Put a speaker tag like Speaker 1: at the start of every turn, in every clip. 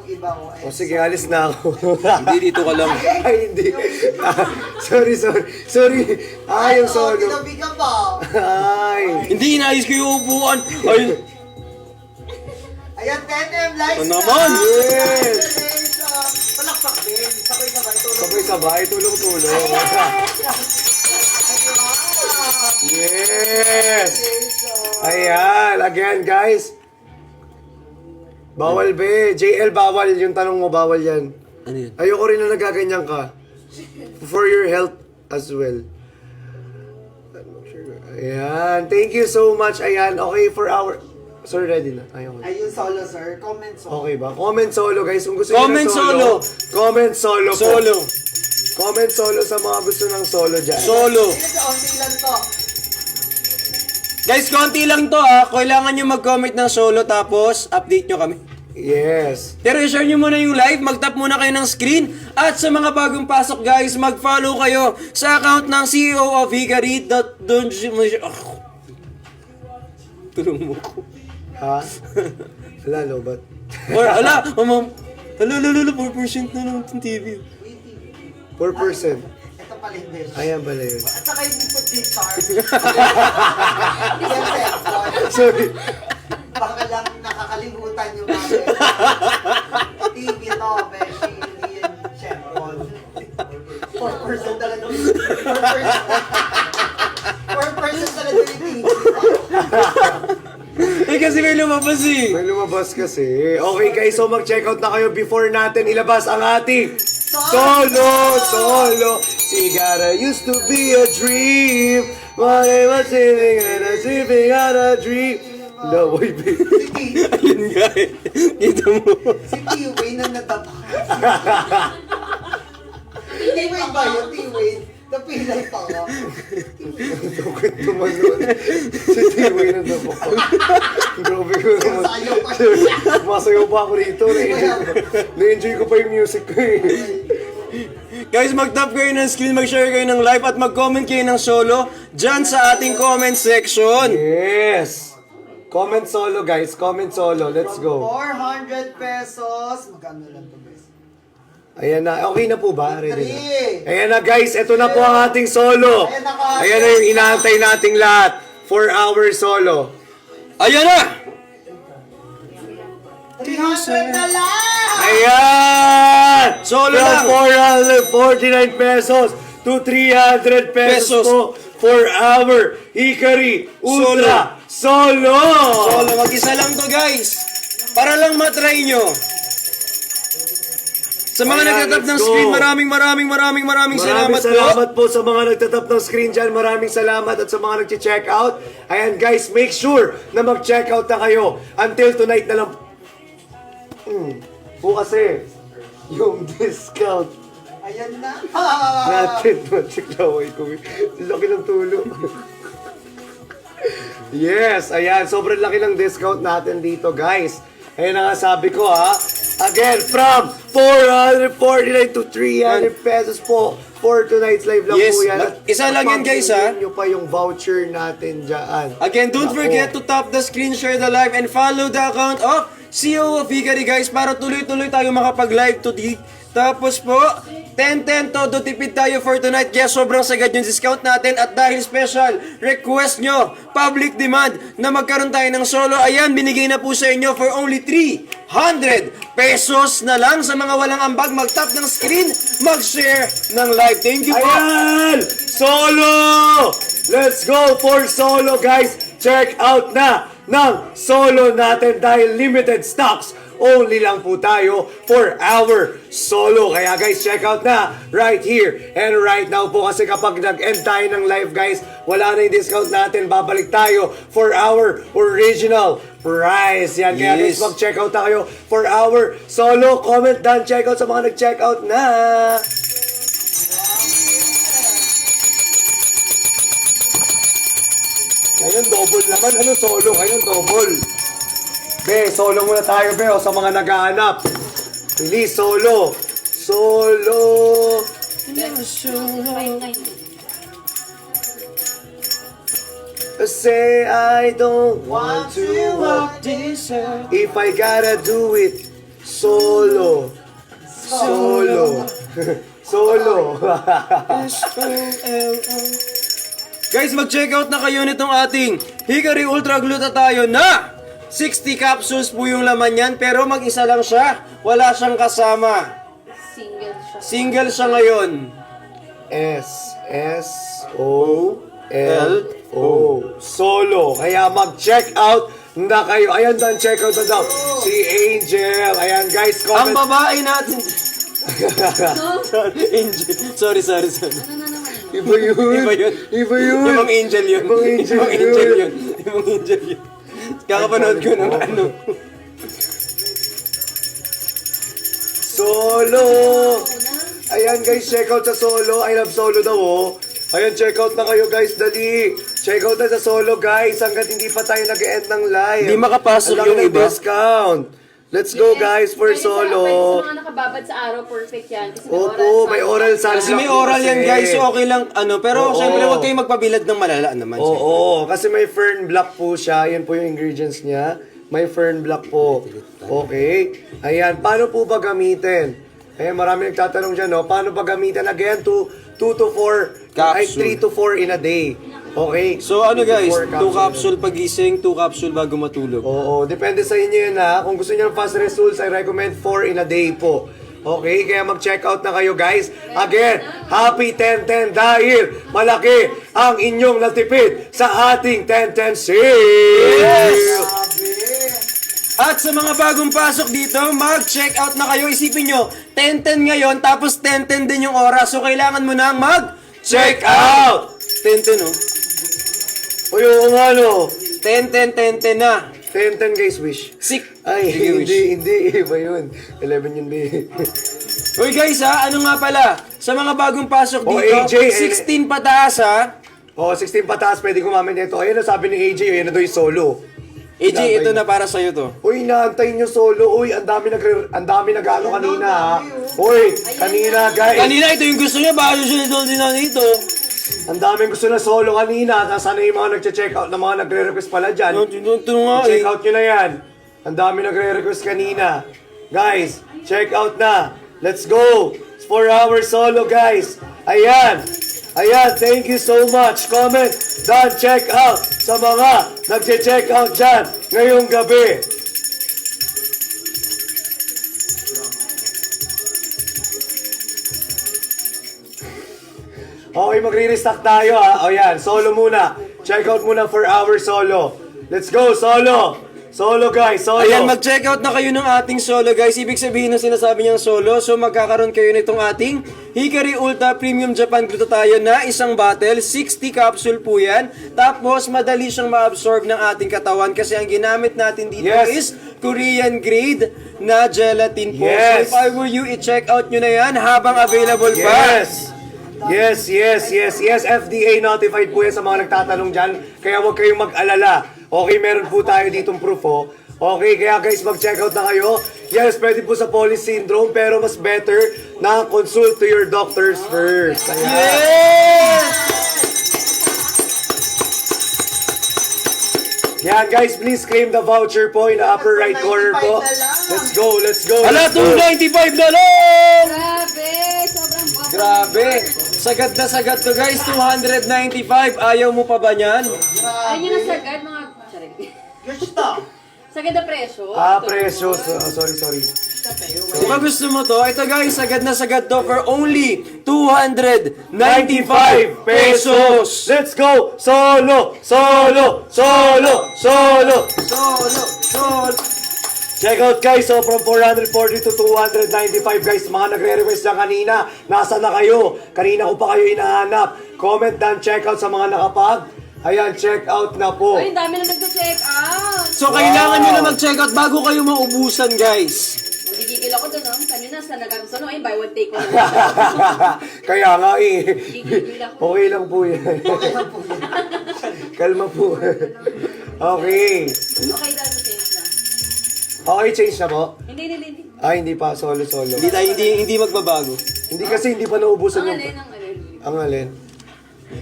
Speaker 1: yung iba ko.
Speaker 2: O sige, alis na ako.
Speaker 3: Hindi, dito ka lang.
Speaker 2: Ay, hindi. Sorry. Yung solo.
Speaker 1: Kinabi ka ba?
Speaker 2: Ay.
Speaker 3: Hindi, inayos ko yung upuan. Ay,
Speaker 1: Ayan, 10M likes
Speaker 3: Ano naman?
Speaker 2: Yes.
Speaker 1: Congratulations! Palakpak din. Sabay-sabay tulog.
Speaker 2: Sabay-sabay, tulong-tulong. Yes! Ayan, again guys. Bawal be. JL, bawal. Yung tanong mo, bawal yan.
Speaker 3: ano yun?
Speaker 2: Ayoko rin na nagaganyan ka. For your health as well. Ayan. Thank you so much. Ayan. Okay, for our... Sir, ready na. Ayoko.
Speaker 1: Ayun, solo, sir. Comment solo.
Speaker 2: Okay ba? Comment solo, guys. Kung gusto niyo
Speaker 3: Comment
Speaker 2: ng solo. Comment solo po.
Speaker 3: Solo.
Speaker 2: Comment solo sa mga gusto ng solo dyan.
Speaker 3: Solo.
Speaker 1: Onti lang to.
Speaker 3: Guys, konti lang to ha. Kailangan nyo mag-comment ng solo tapos update nyo kami.
Speaker 2: Yes.
Speaker 3: Pero i-share nyo muna yung live, mag-tap muna kayo ng screen. At sa mga bagong pasok guys, mag-follow kayo sa account ng CEO of Hikari. Tulong mo ko.
Speaker 2: Ha? Wala, lobat.
Speaker 3: Or ala, 4% na lang itong TV.
Speaker 2: 4%.
Speaker 1: Ito pala yung dish.
Speaker 2: Ayan pala yun.
Speaker 1: At saka yung put din charge. Yes,
Speaker 2: Sorry.
Speaker 1: baka lang nakakalimutan yung mga TV to, beshi, hindi yan Chevron. 4% talaga yung 4% talaga yung TV.
Speaker 3: Eh kasi may lumabas eh.
Speaker 2: May lumabas kasi. Okay guys, so mag-check out na kayo before natin ilabas ang ating Solo. Sigara used to be a dream. What I was living and a sleeping on a dream. No, wait, babe.
Speaker 3: Ayun nga eh. Ito mo.
Speaker 1: Si T-Wayne na natapa. T-Wayne ba yun? T-Wayne? Napilay pa nga.
Speaker 2: Tukit naman nun. Si Tiway na daw ako. Grabe ko naman.
Speaker 1: Sayo pa.
Speaker 2: Masayaw pa ako rito. Na-enjoy ko pa yung music ko eh.
Speaker 3: Guys, mag-tap kayo ng screen, mag-share kayo ng live at mag-comment kayo ng solo dyan sa ating comment section.
Speaker 2: Yes! Comment solo guys, comment solo. Let's go.
Speaker 1: 400 pesos. Magkano lang to, guys?
Speaker 2: Ayan na. Okay na po ba? Ready na.
Speaker 1: 3.
Speaker 2: Ayan na guys, ito na po ang ating solo. Ayan na yung inaantay nating lahat. 4 hour solo.
Speaker 3: Ayan na!
Speaker 1: 300 na lang!
Speaker 2: Ayan!
Speaker 3: Solo
Speaker 2: From
Speaker 3: lang.
Speaker 2: 449 pesos to 300 pesos
Speaker 3: Pesos.
Speaker 2: po. 4 hour Hikari Ultra Solo!
Speaker 3: Solo, mag-isa lang to guys. Para lang matry nyo. Sa mga
Speaker 2: Ayan,
Speaker 3: nagtatap ng
Speaker 2: let's go.
Speaker 3: screen, maraming
Speaker 2: Salamat po sa mga nagtatap ng screen dyan. Maraming salamat at sa mga nag-check out. Ayan guys, make sure na mag-check out na kayo. Until tonight na lang. Po kasi, yung discount
Speaker 1: Ayan na.
Speaker 2: natin. Check laway ko. Laki ng tulo. Yes, ayan. Sobrang laki ng discount natin dito guys. Ayan na nga sabi ko ha. Again, from 449 to 300 pesos po for tonight's live lang
Speaker 3: Yes,
Speaker 2: po yan.
Speaker 3: isa lang yan, guys, ha?
Speaker 2: Pag-ingin nyo pa yung voucher natin dyan.
Speaker 3: Again, don't
Speaker 2: Ako.
Speaker 3: forget to tap the screen, share the live, and follow the account of CEO of Hikari guys para tuloy-tuloy tayo makapag-live today. Tapos po, 10-10 todo tipid tayo for tonight. Kaya sobrang sagad yung discount natin. At dahil special request nyo, public demand na magkaroon tayo ng solo, ayan, binigay na po sa inyo for only 300 pesos na lang sa mga walang ambag. Mag-tap ng screen, mag-share ng live. Thank you po.
Speaker 2: Ayan! Solo! Let's go for solo guys! Check out na ng solo natin dahil limited stocks. Only lang po tayo for our solo. Kaya guys, check out na right here and right now po kasi kapag nag-end tayo ng live guys, wala na yung discount natin. Babalik tayo for our original price. Yan, kaya guys,
Speaker 3: Yes.
Speaker 2: mag-check out na kayo for our solo. Comment down, check out sa mga nag-check out na. Ngayon, double naman. Ano solo? Ngayon, double. Be, solo muna tayo, be. O, sa mga naghahanap. Release, solo. Solo. Say I don't want to walk
Speaker 3: this earth.
Speaker 2: if I gotta do it solo. Solo.
Speaker 3: S-O-L-O. Guys, mag-check out na kayo nitong ating Hickory Ultra Glutathione na 60 capsules po yung laman yan, pero mag-isa lang siya. Wala siyang kasama.
Speaker 1: Single siya.
Speaker 3: Single siya ngayon.
Speaker 2: S-O-L-O. Solo. Kaya mag-check out na kayo. Ayan doon, check out na daw. Si Angel. Ayan guys,
Speaker 3: Ang
Speaker 2: comment.
Speaker 3: babae natin.
Speaker 1: No?
Speaker 3: Sorry, Angel. Sorry.
Speaker 1: Ano na naman?
Speaker 2: Iba yun.
Speaker 3: Iba yun.
Speaker 2: Iba yun.
Speaker 3: Ibang angel yun.
Speaker 2: Ibang angel
Speaker 3: Ibang
Speaker 2: yun.
Speaker 3: angel yun. Ibang angel yun. Kakapanood ko ng ano.
Speaker 2: Solo. Ayan guys, check out sa Solo. I love Solo daw oh. Ayan, check out na kayo guys, dali. Check out na sa Solo guys, hanggat hindi pa tayo nag-end ng live.
Speaker 3: Hindi makapasok
Speaker 2: Ang laki
Speaker 3: yung
Speaker 2: ng
Speaker 3: iba.
Speaker 2: discount. Let's go guys for
Speaker 1: Pwede
Speaker 2: Solo.
Speaker 1: Sa mga nakababad sa araw, perfect yan. Kasi
Speaker 2: Opo, may oral salad.
Speaker 3: Kasi may oral yan guys, so okay lang ano. Pero
Speaker 2: Oo.
Speaker 3: syempre huwag kayong magpabilad ng malala naman.
Speaker 2: Oo, kasi may fern block po siya. Yan po yung ingredients niya. May fern block po. Okay. Ayan, paano po ba gamitin? Ayan, marami nagtatanong dyan, no? Paano ba gamitin? Again, 2 to 4, ay
Speaker 3: Capsule.
Speaker 2: 3 to 4 in a day. Okay?
Speaker 3: So ano
Speaker 2: 3 to
Speaker 3: guys,
Speaker 2: 4
Speaker 3: 2 capsule pagising, 2 capsule bago matulog.
Speaker 2: Oo, depende sa inyo yun ha. Kung gusto niyo ng fast results, I recommend 4 in a day po. Okay, kaya mag-check out na kayo guys. Again, happy 10-10 dahil malaki ang inyong natipid sa ating 10-10 sale.
Speaker 3: At sa mga bagong pasok dito, mag-check out na kayo. Isipin nyo, 10-10 ngayon, tapos 10-10 din yung oras. So kailangan mo nang mag-check out! 10-10 oh.
Speaker 2: Uy, oo nga no.
Speaker 3: 10-10, 10-10 na.
Speaker 2: 10-10 guys, wish.
Speaker 3: Sick.
Speaker 2: Ay,
Speaker 3: Sige, wish.
Speaker 2: hindi, iba yun. 11 yun, B.
Speaker 3: Uy guys ha, ano nga pala? Sa mga bagong pasok
Speaker 2: Oh,
Speaker 3: dito,
Speaker 2: AJ,
Speaker 3: 16 pataas ha.
Speaker 2: Oh, 16 pataas, pwede gumamit nito. Ayun ang sabi ni AJ, ayun na daw yung solo.
Speaker 3: AJ, ito na para sa'yo to.
Speaker 2: Uy, inaantay nyo solo. Uy, ang dami nag-ano kanina ha. Uy, kanina guys.
Speaker 3: Kanina ito yung gusto niya, baka siya dito.
Speaker 2: Ang daming gusto na solo kanina. Tapos sana yung mga nagche-check out na mga nagre-request pala dyan.
Speaker 3: Ito nga eh.
Speaker 2: Check out nyo na yan. Ang dami nagre-request kanina. Guys, check out na. Let's go. It's 4 hours solo, guys. Ayan. Ayan, thank you so much. Comment, done, check out sa mga nagche-check out dyan ngayong gabi. Okay, magre-restock tayo ha. O yan, solo muna. Check out muna for our solo. Let's go, solo! Solo guys, solo!
Speaker 3: Ayan, mag-check out na kayo ng ating solo guys. Ibig sabihin ng sinasabi niyang solo, so magkakaroon kayo nitong ating Hickory Ultra Premium Japan Glutathione na isang bottle, 60 capsule po yan. Tapos madali siyang ma-absorb ng ating katawan kasi ang ginamit natin dito
Speaker 2: Yes.
Speaker 3: is Korean grade na gelatin po.
Speaker 2: Yes.
Speaker 3: So if I were you, i-check out nyo na yan habang available pa.
Speaker 2: Yes! Yes, FDA notified po yan sa mga nagtatanong dyan. Kaya huwag kayong mag-alala. Okay, meron po tayo ditong proof, oh. Okay, kaya guys, mag-check out na kayo. Yes, pwede po sa Poly syndrome, pero mas better na consult to your doctors first. Ayan.
Speaker 3: Yes!
Speaker 2: Yan, guys, please claim the voucher po in the upper right corner po. Let's go, let's go.
Speaker 3: Ala,
Speaker 2: let's go.
Speaker 3: 295 na lang!
Speaker 1: Grabe! Sobrang baba.
Speaker 3: Grabe! Sagad na sagad to guys, 295. Ayaw mo pa ba niyan?
Speaker 1: Ayun yung nasagad, mga... Sagad na presyo.
Speaker 2: Presyo. Sorry.
Speaker 3: Di ba gusto mo to? Ito guys, sagad na sagad to for only 295 pesos!
Speaker 2: Let's go! Solo! Check out guys, so from 440 to 295 guys, mga nagre-request na kanina, nasa na kayo? Kanina ko pa kayo inahanap. Comment down, check out sa mga nakapag. Ayan, check out na po.
Speaker 1: Ay, ang dami na nagka-check out.
Speaker 3: So kailangan nyo na mag-check out bago kayo maubusan guys.
Speaker 1: Gigigil ako doon, no? Kanina sa nag-gusto, no? Ay, buy one, take one.
Speaker 2: Kaya nga eh.
Speaker 1: Gigigil ako.
Speaker 2: Okay lang po yan. Kalma po. Okay.
Speaker 1: Okay, dati change na.
Speaker 2: Okay, change na po.
Speaker 1: Hindi.
Speaker 2: Hindi pa. Solo.
Speaker 3: Hindi magbabago.
Speaker 2: Hindi kasi hindi pa naubusan
Speaker 1: Ang
Speaker 2: yung...
Speaker 1: alin.
Speaker 2: Ang alin?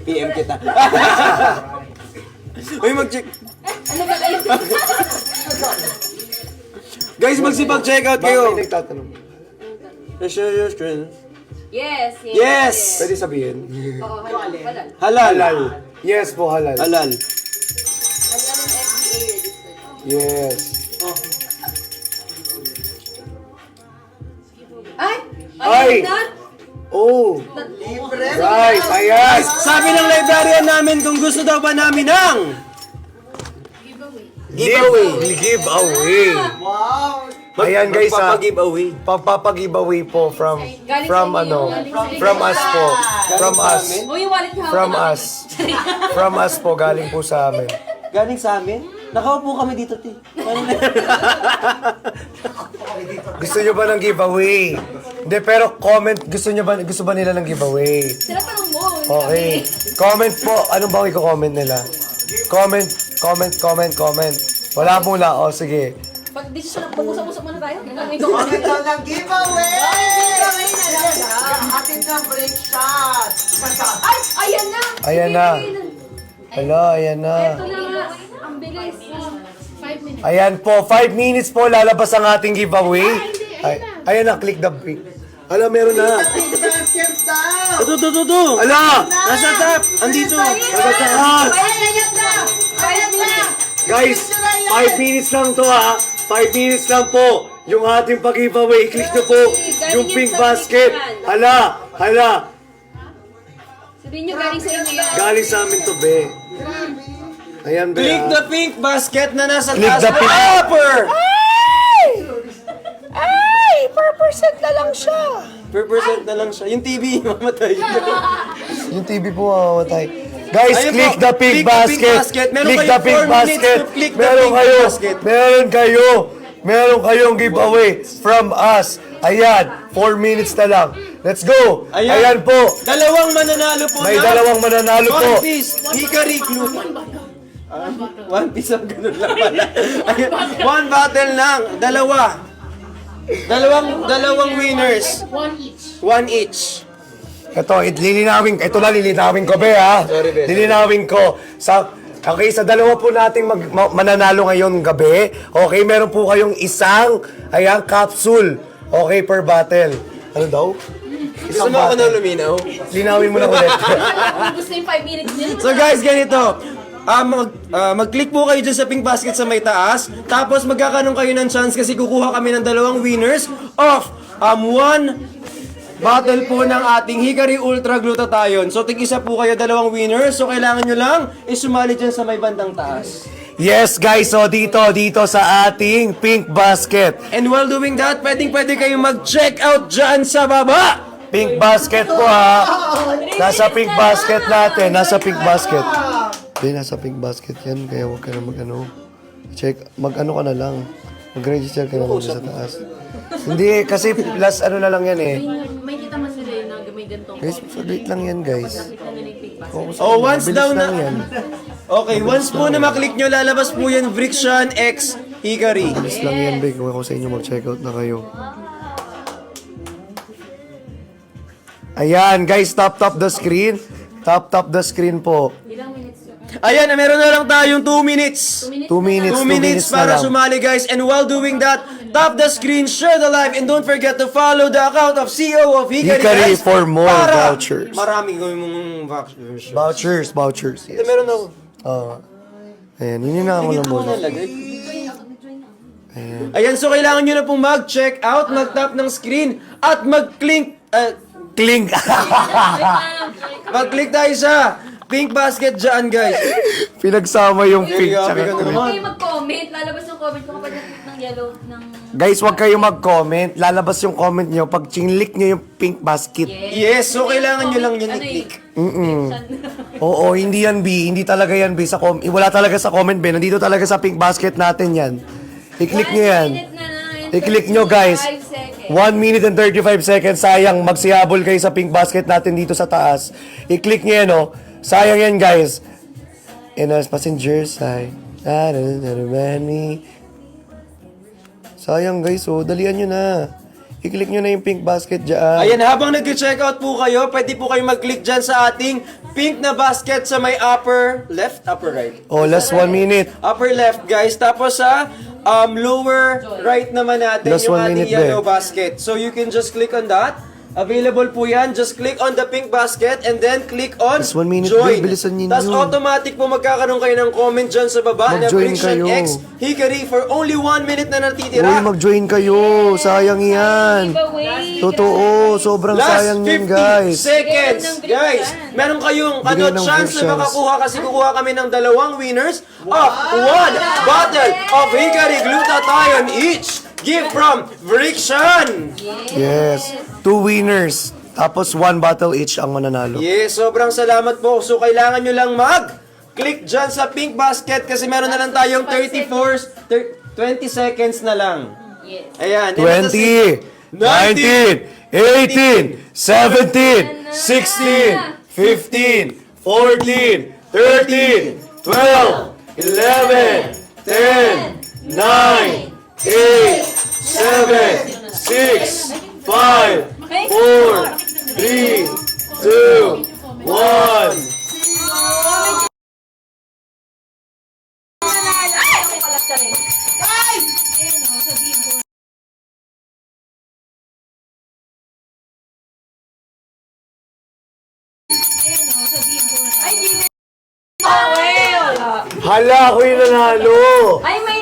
Speaker 3: PM kita. Uy, mag-check.
Speaker 1: Ano ba kayo?
Speaker 3: Guys, magsipag-check out
Speaker 2: Bakit
Speaker 3: kayo.
Speaker 2: nagtatanong?
Speaker 1: Yes, yes.
Speaker 3: Yes!
Speaker 2: Pwede sabihin?
Speaker 1: Oo, halal.
Speaker 3: Halal.
Speaker 2: Halal. Yes po, halal.
Speaker 3: Halal.
Speaker 1: Halal ang FDA registered.
Speaker 2: Yes.
Speaker 1: Ay!
Speaker 2: Ay!
Speaker 1: Ayun na!
Speaker 2: Oh! Guys, ayan!
Speaker 3: Sabi ng librarian namin kung gusto daw ba namin ng giveaway.
Speaker 2: Giveaway. Ayan guys,
Speaker 3: Magpapag-giveaway.
Speaker 2: pagpapag-giveaway po from us po. From us.
Speaker 1: Oh, yung wallet ko.
Speaker 2: From us. From us po, galing po sa amin.
Speaker 3: Galing sa amin? Nakaupo kami dito, ti.
Speaker 2: Gusto nyo ba ng giveaway? Hindi, pero comment, gusto ba nila ng giveaway?
Speaker 1: Sila pa ng mo.
Speaker 2: Okay. Comment po, anong ba i-comment nila? Comment. Wala muna, o sige.
Speaker 1: Pag di siya pag-usap-usap muna tayo.
Speaker 4: Ito ng giveaway! Atin ng break shot!
Speaker 1: Ay! Ayan na!
Speaker 2: Ayan na. Hala, ayan na.
Speaker 1: Ito na nga. Ang bilis. 5 minutes.
Speaker 2: Ayan po, 5 minutes po lalabas ang ating giveaway. Ayan na, click the pink. Hala, meron na.
Speaker 4: Basket daw!
Speaker 3: Ito.
Speaker 2: Hala!
Speaker 3: Nasa top. Andito.
Speaker 2: Nagkataas.
Speaker 1: 5 minutes na! 5 minutes!
Speaker 2: Guys, 5 minutes lang to ha. 5 minutes lang po. Yung ating pag-giveaway, click nyo po yung pink basket. Hala.
Speaker 1: Sabihin nyo galing sa inyo yan.
Speaker 2: Galing sa amin to, be. Ayan, be.
Speaker 3: Click the pink basket na nasa
Speaker 2: Click
Speaker 3: taas.
Speaker 2: the pink-
Speaker 3: Upper! Per percent na lang siya. Yung TV, mamatay.
Speaker 2: Yung TV po mamamatay. Guys,
Speaker 3: Ayun
Speaker 2: click
Speaker 3: po,
Speaker 2: the pink
Speaker 3: click the pink
Speaker 2: basket.
Speaker 3: basket. Meron
Speaker 2: Click
Speaker 3: kayo
Speaker 2: the pink
Speaker 3: 4 minutes
Speaker 2: basket.
Speaker 3: to click the
Speaker 2: Meron
Speaker 3: pink
Speaker 2: kayo.
Speaker 3: basket.
Speaker 2: Meron kayong giveaway from us. Ayan, 4 minutes na lang. Let's go. Ayan po.
Speaker 3: Dalawang mananalo po
Speaker 2: May
Speaker 3: na
Speaker 2: dalawang mananalo po.
Speaker 3: One Piece, Hikari Glue. One Piece ang ganun lang pala. Ayan, one battle lang. Dalawang winners. One each.
Speaker 2: Ito na lilinawin ko, be, ha?
Speaker 3: Sorry, be.
Speaker 2: Lilinawin ko. Okay, sa dalawa po nating mananalo ngayong gabi, okay, meron po kayong isang, ayan, capsule. Okay, per battle. Ano daw?
Speaker 3: Gusto mo ako na luminaw?
Speaker 2: Linawin mo na ulit.
Speaker 1: Kung gusto yung 5 minutes nila.
Speaker 3: So guys, ganito. Mag-click po kayo dyan sa pink basket sa may taas. Tapos magkakaroon kayo ng chance kasi kukuha kami ng dalawang winners of one battle po ng ating Hikari Ultra Glutathione. So tig-isa po kayo, dalawang winners. So kailangan nyo lang isumali dyan sa may bandang taas.
Speaker 2: Yes, guys, so dito sa ating pink basket.
Speaker 3: And while doing that, pwede kayong mag-check out dyan sa baba.
Speaker 2: Pink basket po, ha? Nasa pink basket natin. Nasa pink basket. Hindi, nasa pink basket yan. Kaya huwag ka na check. Mag-ano ka na lang. Mag-register ka na lang sa taas. Hindi, kasi last ano na lang yan eh.
Speaker 1: May kita man sila na may ganitong
Speaker 2: Guys, saglit lang yan, guys.
Speaker 1: kita na yung pink basket.
Speaker 2: Focus
Speaker 3: Oh,
Speaker 2: lang.
Speaker 3: once
Speaker 2: Mabilis
Speaker 3: down
Speaker 2: lang
Speaker 3: na-
Speaker 2: yan.
Speaker 3: Okay, once po na maklik nyo, lalabas po yan Friction X Hikari.
Speaker 2: Mabilis lang yan, Big. Kung ako sa inyo, mag-check out na kayo. Ayan, guys, top the screen. Top the screen po.
Speaker 1: Ilang minutes yun?
Speaker 3: Ayan, meron na lang tayong 2 minutes.
Speaker 2: 2 minutes,
Speaker 3: 2
Speaker 2: 2
Speaker 3: minutes
Speaker 2: na
Speaker 3: para
Speaker 2: lang.
Speaker 3: sumali guys. And while doing that, tap the screen, share the live, and don't forget to follow the account of CEO of Hikari,
Speaker 2: Hikari
Speaker 3: guys,
Speaker 2: for more
Speaker 3: para
Speaker 2: vouchers.
Speaker 3: Maraming mong vouchers.
Speaker 2: Vouchers.
Speaker 3: Ito
Speaker 2: Yes.
Speaker 3: meron ako.
Speaker 2: Ayan, hinina mo na
Speaker 3: Dito ko
Speaker 2: muna.
Speaker 3: nalagay. Ayan, so kailangan nyo na pong mag-check out, mag-tap ng screen, at mag-click,
Speaker 2: Clink!
Speaker 3: mag-click tayo sa pink basket dyan guys.
Speaker 2: Pinagsama yung pink
Speaker 3: Grabe
Speaker 2: tsaka
Speaker 3: ka
Speaker 2: clink.
Speaker 3: naman.
Speaker 1: Huwag kayo mag-comment. Lalabas yung comment ko kapag nakit ng yellow ng...
Speaker 2: Guys, wag kayong mag-comment. Lalabas yung comment nyo pag chinlik nyo yung pink basket.
Speaker 3: Yes, so kailangan nyo lang yun
Speaker 1: Ano
Speaker 3: i-click.
Speaker 2: Oo, hindi yan, B. Hindi talaga yan, B. Wala talaga sa comment, B. Nandito talaga sa pink basket natin yan. I-click nyo yan. I-click nyo, guys. 1 minute and 35 seconds. Sayang, magsihabol kayo sa pink basket natin dito sa taas. I-click nyo yan, oh. Sayang yan, guys. And as passengers, sayang, guys, oh. Dalian nyo na. I-click nyo na yung pink basket dyan.
Speaker 3: Ayan, habang nag-check out po kayo, pwede po kayo mag-click dyan sa ating pink na basket sa may upper left, upper right.
Speaker 2: Oh, last 1 minute.
Speaker 3: Upper left, guys. Tapos sa lower right naman natin
Speaker 2: Last
Speaker 3: yung
Speaker 2: 1
Speaker 3: ating
Speaker 2: minute,
Speaker 3: yellow
Speaker 2: be.
Speaker 3: basket. So you can just click on that. Available po yan. Just click on the pink basket and then click on
Speaker 5: Just 1 minute,
Speaker 3: join.
Speaker 5: babe. Bilisan ninyo.
Speaker 3: Tapos automatic po magkakaroon kayo ng comment dyan sa baba na
Speaker 5: Mag-join
Speaker 3: Friction
Speaker 5: kayo.
Speaker 3: X Hikari for only 1 minute na
Speaker 5: Uy,
Speaker 3: natitira.
Speaker 5: mag-join kayo. Sayang yan. Totoo. Sobrang sayang yan, guys.
Speaker 3: Seconds, guys. Meron kayong
Speaker 5: Bigay ng
Speaker 3: chance na
Speaker 5: free
Speaker 3: makakuha kasi kukuha kami ng 2 winners of 1 bottle of Hikari Glutathione each. Gift from Friction.
Speaker 5: Yes. 2 winners. Tapos 1 bottle each ang mananalo.
Speaker 3: Yes, sobrang salamat po. So, kailangan nyo lang mag-click dyan sa pink basket kasi meron na lang tayong 20 seconds na lang.
Speaker 1: Yes.
Speaker 3: Ayan.
Speaker 5: 20, 19, 18, 17, 16, 15, 14, 13, 12, 11, 10, 9, 8, 7, 6, 5, 4, 3, 2, 1.
Speaker 2: Hala, ako yung nanalo.
Speaker 1: Ay, may...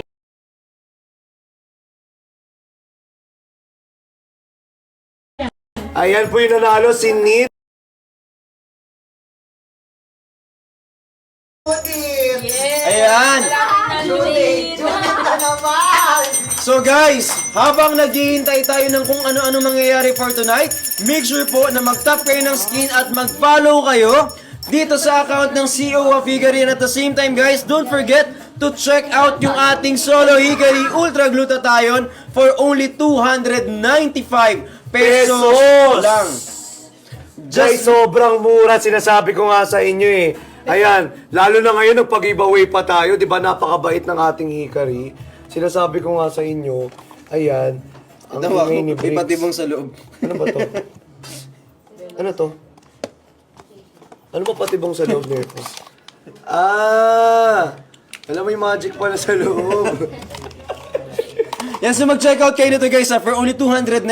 Speaker 2: Ayan po yung nanalo, si Nit.
Speaker 3: Ayan.
Speaker 1: Judith!
Speaker 4: Ito naman!
Speaker 3: So guys, habang naghihintay tayo ng kung ano-ano mangyayari for tonight, make sure po na mag-tap kayo ng screen at mag-follow kayo dito sa account ng CEO of Hikari. And at the same time guys, don't forget to check out yung ating Solo Hikari Ultra Glutathione for only 295 pesos lang.
Speaker 2: Guys, sobrang mura. Sinasabi ko nga sa inyo eh. Ayan, lalo na ngayon nagpag-giveaway pa tayo. Di ba napakabait ng ating Hikari? Sinasabi ko nga sa inyo, ayan, ang
Speaker 3: Tawa ko,
Speaker 2: mini
Speaker 3: may
Speaker 2: bricks.
Speaker 3: patibong sa loob.
Speaker 2: Ano ba to? Ano to? Ano ba patibong sa loob nito? Ah! Alam mo yung magic pala sa loob.
Speaker 3: Yan, so mag-check out kayo nito guys for only 295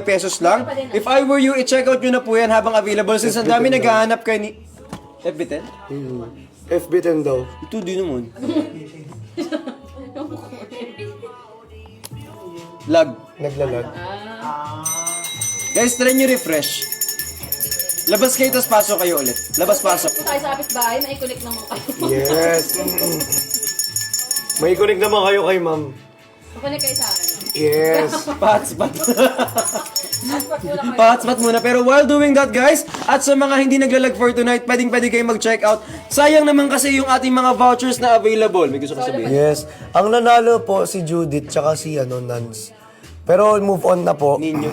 Speaker 3: pesos lang. If I were you, i-check out nyo na po yan habang available since ang dami naghahanap kayo ni... FB10?
Speaker 2: FB10 daw.
Speaker 3: Ito di naman. Lag.
Speaker 2: Naglalag.
Speaker 3: Guys, try nyo refresh. Labas kayo, tapos pasok kayo ulit. Labas-pasok.
Speaker 1: Kung tayo sa kapitbahay, may connect naman kayo.
Speaker 2: Yes. May connect naman kayo kay ma'am.
Speaker 1: Connect kayo sa akin.
Speaker 2: Yes.
Speaker 3: Pa-hotspot.
Speaker 1: Passport muna kayo.
Speaker 3: Pa-hotspot muna. Pero while doing that, guys, at sa mga hindi naglalag for tonight, pwede kayo mag-check out. Sayang naman kasi yung ating mga vouchers na available. May gusto ko sabihin.
Speaker 5: Yes. Ang nanalo po si Judith tsaka si Nans. Pero move on na po.
Speaker 3: Ninyo.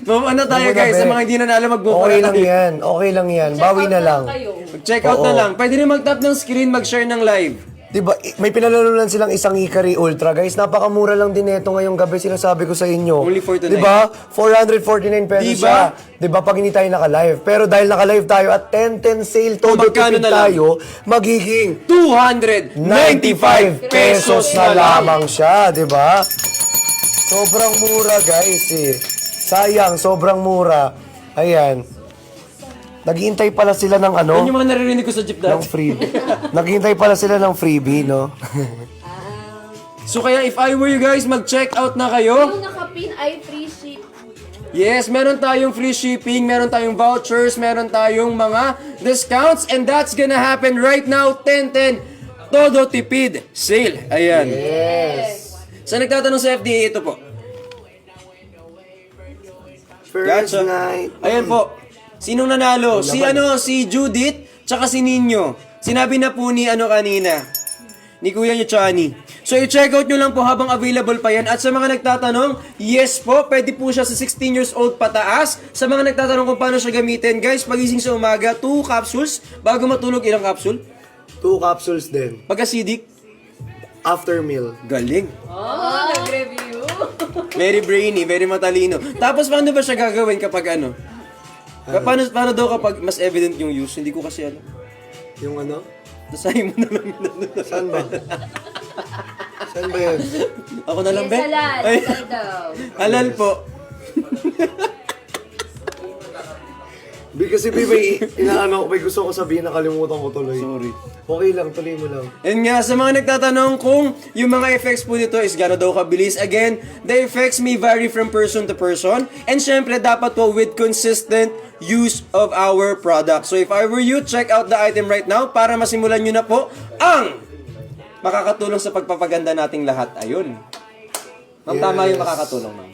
Speaker 3: Move on na tayo
Speaker 5: Move on na,
Speaker 3: guys. Sa
Speaker 5: be.
Speaker 3: mga hindi nanalo, mag-move
Speaker 5: Okay
Speaker 3: on na
Speaker 5: lang
Speaker 3: tayo.
Speaker 5: yan. Okay lang yan. Bawi na lang.
Speaker 1: Kayo.
Speaker 3: Mag-check out na
Speaker 5: Oo.
Speaker 3: lang. Pwede rin mag-tap ng screen, mag-share ng live.
Speaker 5: Diba, may pinalalunan silang isang Hikari Ultra, guys. Napakamura lang din ito ngayong gabi, sinasabi ko sa inyo.
Speaker 3: Only for tonight.
Speaker 5: Diba? 449 pesos
Speaker 3: Diba?
Speaker 5: siya. Diba, pag hindi tayo naka-live. Pero dahil naka-live tayo at 10-10 sale, todo
Speaker 3: magkano
Speaker 5: tipid
Speaker 3: na lang?
Speaker 5: tayo, magiging
Speaker 3: 295
Speaker 5: pesos na lamang siya, diba? Sobrang mura, guys, eh. Sayang, sobrang mura. Ayan. Naghihintay pala sila ng ano?
Speaker 3: Yan yung mga naririnig ko sa jeep
Speaker 5: Ng
Speaker 3: dati.
Speaker 5: freebie. Naghihintay pala sila ng freebie, no?
Speaker 3: So kaya if I were you guys, mag-check out na kayo.
Speaker 1: Yung nakapin ay free ship.
Speaker 3: Yes, meron tayong free shipping, meron tayong vouchers, meron tayong mga discounts, and that's gonna happen right now, 10-10, todo tipid sale. Ayan.
Speaker 2: Yes.
Speaker 3: Sa nagtatanong sa FDA, ito po.
Speaker 2: First
Speaker 3: Gotcha.
Speaker 2: night.
Speaker 3: Ayan po. Sinong nanalo? Si Judith, tsaka si Ninyo. Sinabi na po ni kanina, ni Kuya niyo Chani. So i-check out nyo lang po habang available pa yan. At sa mga nagtatanong, yes po, pwede po siya sa 16 years old pataas. Sa mga nagtatanong kung paano siya gamitin, guys, pagising sa umaga, 2 capsules. Bago matulog, ilang capsule?
Speaker 2: 2 capsules din.
Speaker 3: Pagka-acidic,
Speaker 2: After meal.
Speaker 3: galing.
Speaker 1: Oh, nag-review.
Speaker 3: Very brainy, very matalino. Tapos paano ba siya gagawin kapag ano? Paano daw kapag mas evident yung use? Hindi ko kasi
Speaker 2: Yung ano?
Speaker 3: Dasahin mo na lang.
Speaker 2: Saan ba? Saan ba yun?
Speaker 3: Ako na lang,
Speaker 1: Yes,
Speaker 3: be?
Speaker 1: halal.
Speaker 3: Ay,
Speaker 1: Halal daw.
Speaker 3: halal po.
Speaker 2: Kasi may may gusto ko sabihin, nakalimutan ko tuloy.
Speaker 3: Sorry.
Speaker 2: Okay lang, tuloy mo lang.
Speaker 3: And nga, sa mga nagtatanong kung yung mga effects po dito is gano'n daw kabilis, again, the effects may vary from person to person. And syempre, dapat po with consistent use of our product. So if I were you, check out the item right now para masimulan nyo na po ang makakatulong sa pagpapaganda nating lahat. Ayun. Ma'am, tama yung makakatulong, ma'am.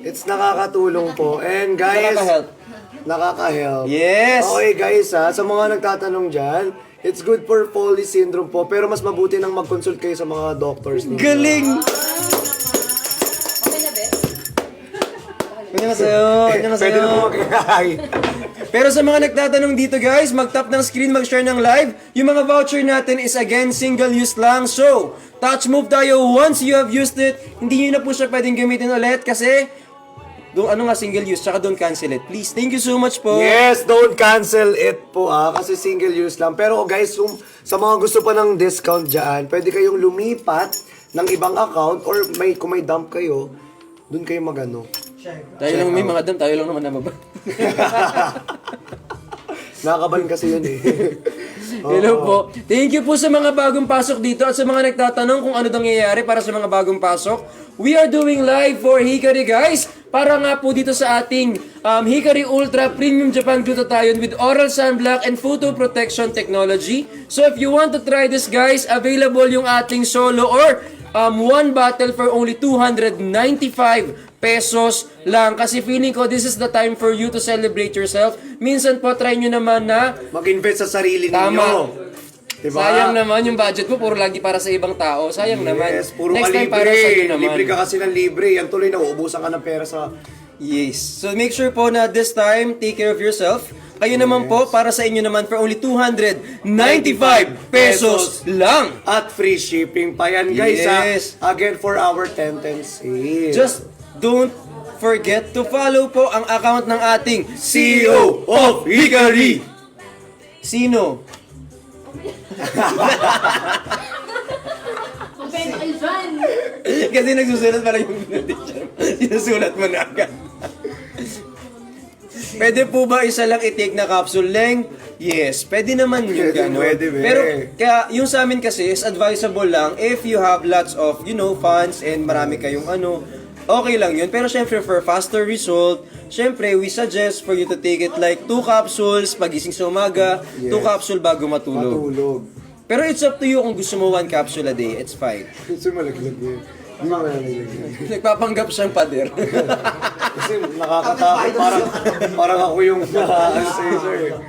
Speaker 2: It's nakakatulong po. And guys,
Speaker 3: Nakaka-help.
Speaker 2: Nakaka-help.
Speaker 3: Yes!
Speaker 2: Okay guys sa mga nagtatanong dyan, it's good for Foley syndrome po, pero mas mabuti nang mag-consult kayo sa mga doctors ninyo.
Speaker 3: Galing!
Speaker 1: Okay na, Beth?
Speaker 3: Ganyan na sa'yo. Ganyan na
Speaker 2: Pwede
Speaker 3: sa'yo.
Speaker 2: na po mag-hi.
Speaker 3: Pero sa mga nagtatanong dito guys, mag-tap ng screen, mag-share ng live. Yung mga voucher natin is again single use lang. So, touch move tayo once you have used it. Hindi nyo na po siya pwedeng gamitin ulit kasi single use, tsaka don't cancel it. Please, thank you so much po.
Speaker 2: Yes, don't cancel it po kasi single use lang. Pero guys, sa mga gusto pa ng discount dyan, pwede kayong lumipat ng ibang account or kung may dump kayo, dun kayo magano.
Speaker 3: Tayo lang may mga dam, tayo lang naman namaba.
Speaker 2: Nakakaban kasi yun eh.
Speaker 3: Hello po. Thank you po sa mga bagong pasok dito at sa mga nagtatanong kung ano daw nangyayari para sa mga bagong pasok. We are doing live for Hikari guys. Para nga po dito sa ating Hikari Ultra Premium Japan Glutathione with oral sunblock and photo protection technology. So if you want to try this guys, available yung ating solo or one bottle for only 295 pesos lang. Kasi feeling ko this is the time for you to celebrate yourself. Minsan po try nyo naman na
Speaker 2: Mag-invest sa sarili ninyo.
Speaker 3: Tama.
Speaker 2: Diba?
Speaker 3: sayang naman yung budget mo, puro lagi para sa ibang tao. Sayang naman.
Speaker 2: Yes, puro
Speaker 3: Next
Speaker 2: ka
Speaker 3: time para sa iyo
Speaker 2: libre.
Speaker 3: naman.
Speaker 2: Libre ka kasi ng libre. Yan tuloy na uubusan ka ng pera sa...
Speaker 3: Yes. So make sure po na this time, take care of yourself. Kayo naman po, para sa inyo naman, for only 295 pesos lang.
Speaker 2: At free shipping pa yan guys
Speaker 3: Yes.
Speaker 2: Again for our 10-10 sale.
Speaker 3: Just don't forget to follow po ang account ng ating
Speaker 2: CEO of Hikari!
Speaker 3: Sino?
Speaker 1: Kumpento kayo dyan.
Speaker 3: Kasi nagsusulat pala yung teacher. Sinusulat mo na agad. Pwede po ba isa lang i-take na capsule length? Yes, pwede naman yung
Speaker 2: Pwede,
Speaker 3: gano'n.
Speaker 2: pwede, be.
Speaker 3: Pero kaya yung sa amin kasi is advisable lang if you have lots of, funds and marami kayong okay lang yun. Pero syempre for faster result, syempre we suggest for you to take it like 2 capsules pagising sa umaga, 2 capsule bago matulog.
Speaker 2: Matulog.
Speaker 3: Pero it's up to you kung gusto mo 1 capsule a day, it's fine.
Speaker 2: Gusto malaglag yun. Hindi mo malaglag yun.
Speaker 3: Nagpapanggap siyang pader.
Speaker 2: Kasi nakakatakot. Parang ako yung sir.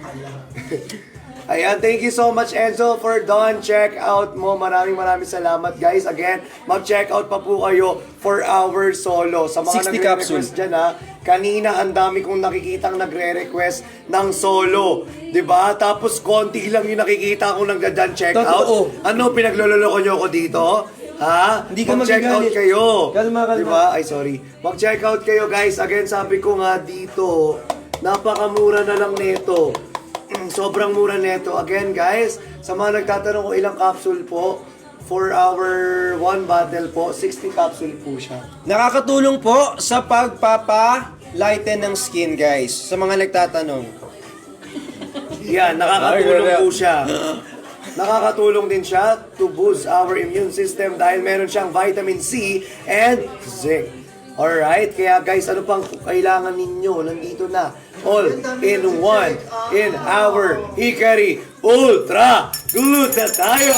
Speaker 2: Ayan, thank you so much Enzo for done check out mo. Maraming salamat guys. Again, mag-check out pa po kayo for our solo. Sa mga
Speaker 3: 60
Speaker 2: nagre-request dyan kanina ang dami kong nakikitang nagre-request ng solo. 'Di ba? Tapos konti lang yung nakikita kong nagda-done check out.
Speaker 3: Totoo.
Speaker 2: Ano, pinaglololoko nyo ako dito? Ha?
Speaker 3: Hindi ka
Speaker 2: Mag-check out
Speaker 3: magagalit.
Speaker 2: kayo.
Speaker 3: Kalma.
Speaker 2: Diba? Ay, sorry. Mag-check out kayo guys. Again, sabi ko nga dito, napakamura na lang neto. Sobrang mura neto. Again guys, sa mga nagtatanong kung ilang capsule po, for our 1 bottle po, 60 capsule po siya.
Speaker 3: Nakakatulong po sa pagpapa-lighten ng skin, guys. Sa mga nagtatanong.
Speaker 2: Yan, nakakatulong po siya. Nakakatulong din siya to boost our immune system dahil meron siyang vitamin C and zinc. Alright, kaya guys, ano pang kailangan ninyo? Nandito na. All in one in our Hikari Ultra Glutathione!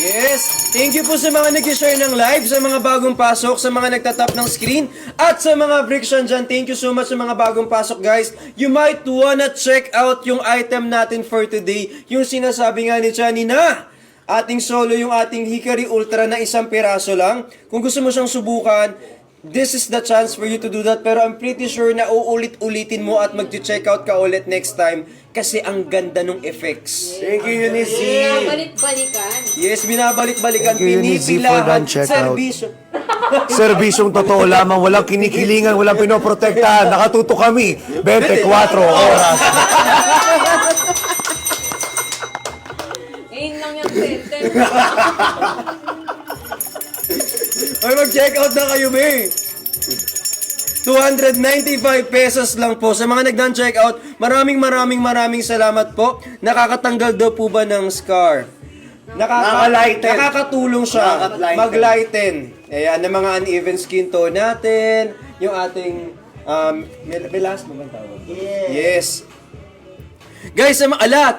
Speaker 3: Yes! Thank you po sa mga nag-share ng live, sa mga bagong pasok, sa mga nagtatap ng screen, at sa mga friction dyan. Thank you so much sa mga bagong pasok, guys. You might wanna check out yung item natin for today. Yung sinasabi nga ni Chani na ating solo yung ating Hikari Ultra na 1 piraso lang. Kung gusto mo siyang subukan, this is the chance for you to do that. Pero I'm pretty sure na uulit-ulitin mo at mag-check out ka ulit next time kasi ang ganda ng effects.
Speaker 2: Thank you, Eunice.
Speaker 1: Balik-balikan.
Speaker 3: Yes, binabalik-balikan,
Speaker 5: Thank you, Eunice, for
Speaker 3: pinipilahan,
Speaker 5: that check out.
Speaker 3: serbisyo.
Speaker 5: Servisyong totoo lamang, walang kinikilingan, walang pinoprotektahan. Nakatuto kami, 24 oras.
Speaker 1: Ngayon lang yung sentence.
Speaker 3: Ay, mag-check out na kayo, be. 295 pesos lang po. Sa mga nagdan-check out, maraming salamat po. Nakakatanggal daw po ba ng scar?
Speaker 2: Nakaka-lighten.
Speaker 3: Nakakatulong siya
Speaker 2: Nakaka-lighten.
Speaker 3: mag-lighten. Ayan, ng mga uneven skin tone natin, yung ating melas mo bang tawag? Yes. Guys,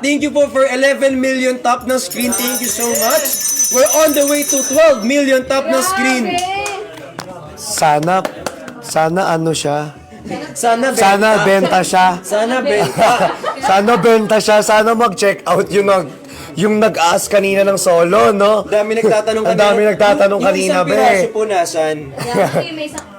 Speaker 3: thank you po for 11 million top ng screen. Thank you so much. We're on the way to 12 million top ng screen.
Speaker 5: Sana ano siya?
Speaker 3: Sana benta.
Speaker 5: Sana benta siya.
Speaker 3: Sana benta.
Speaker 5: Sana benta siya. Sana mag-check out yung nag-ask kanina ng solo, no?
Speaker 3: Dami nagtatanong
Speaker 5: Ang dami nagtatanong kanina,
Speaker 3: Yung isang piraso
Speaker 5: be.
Speaker 3: po nasan?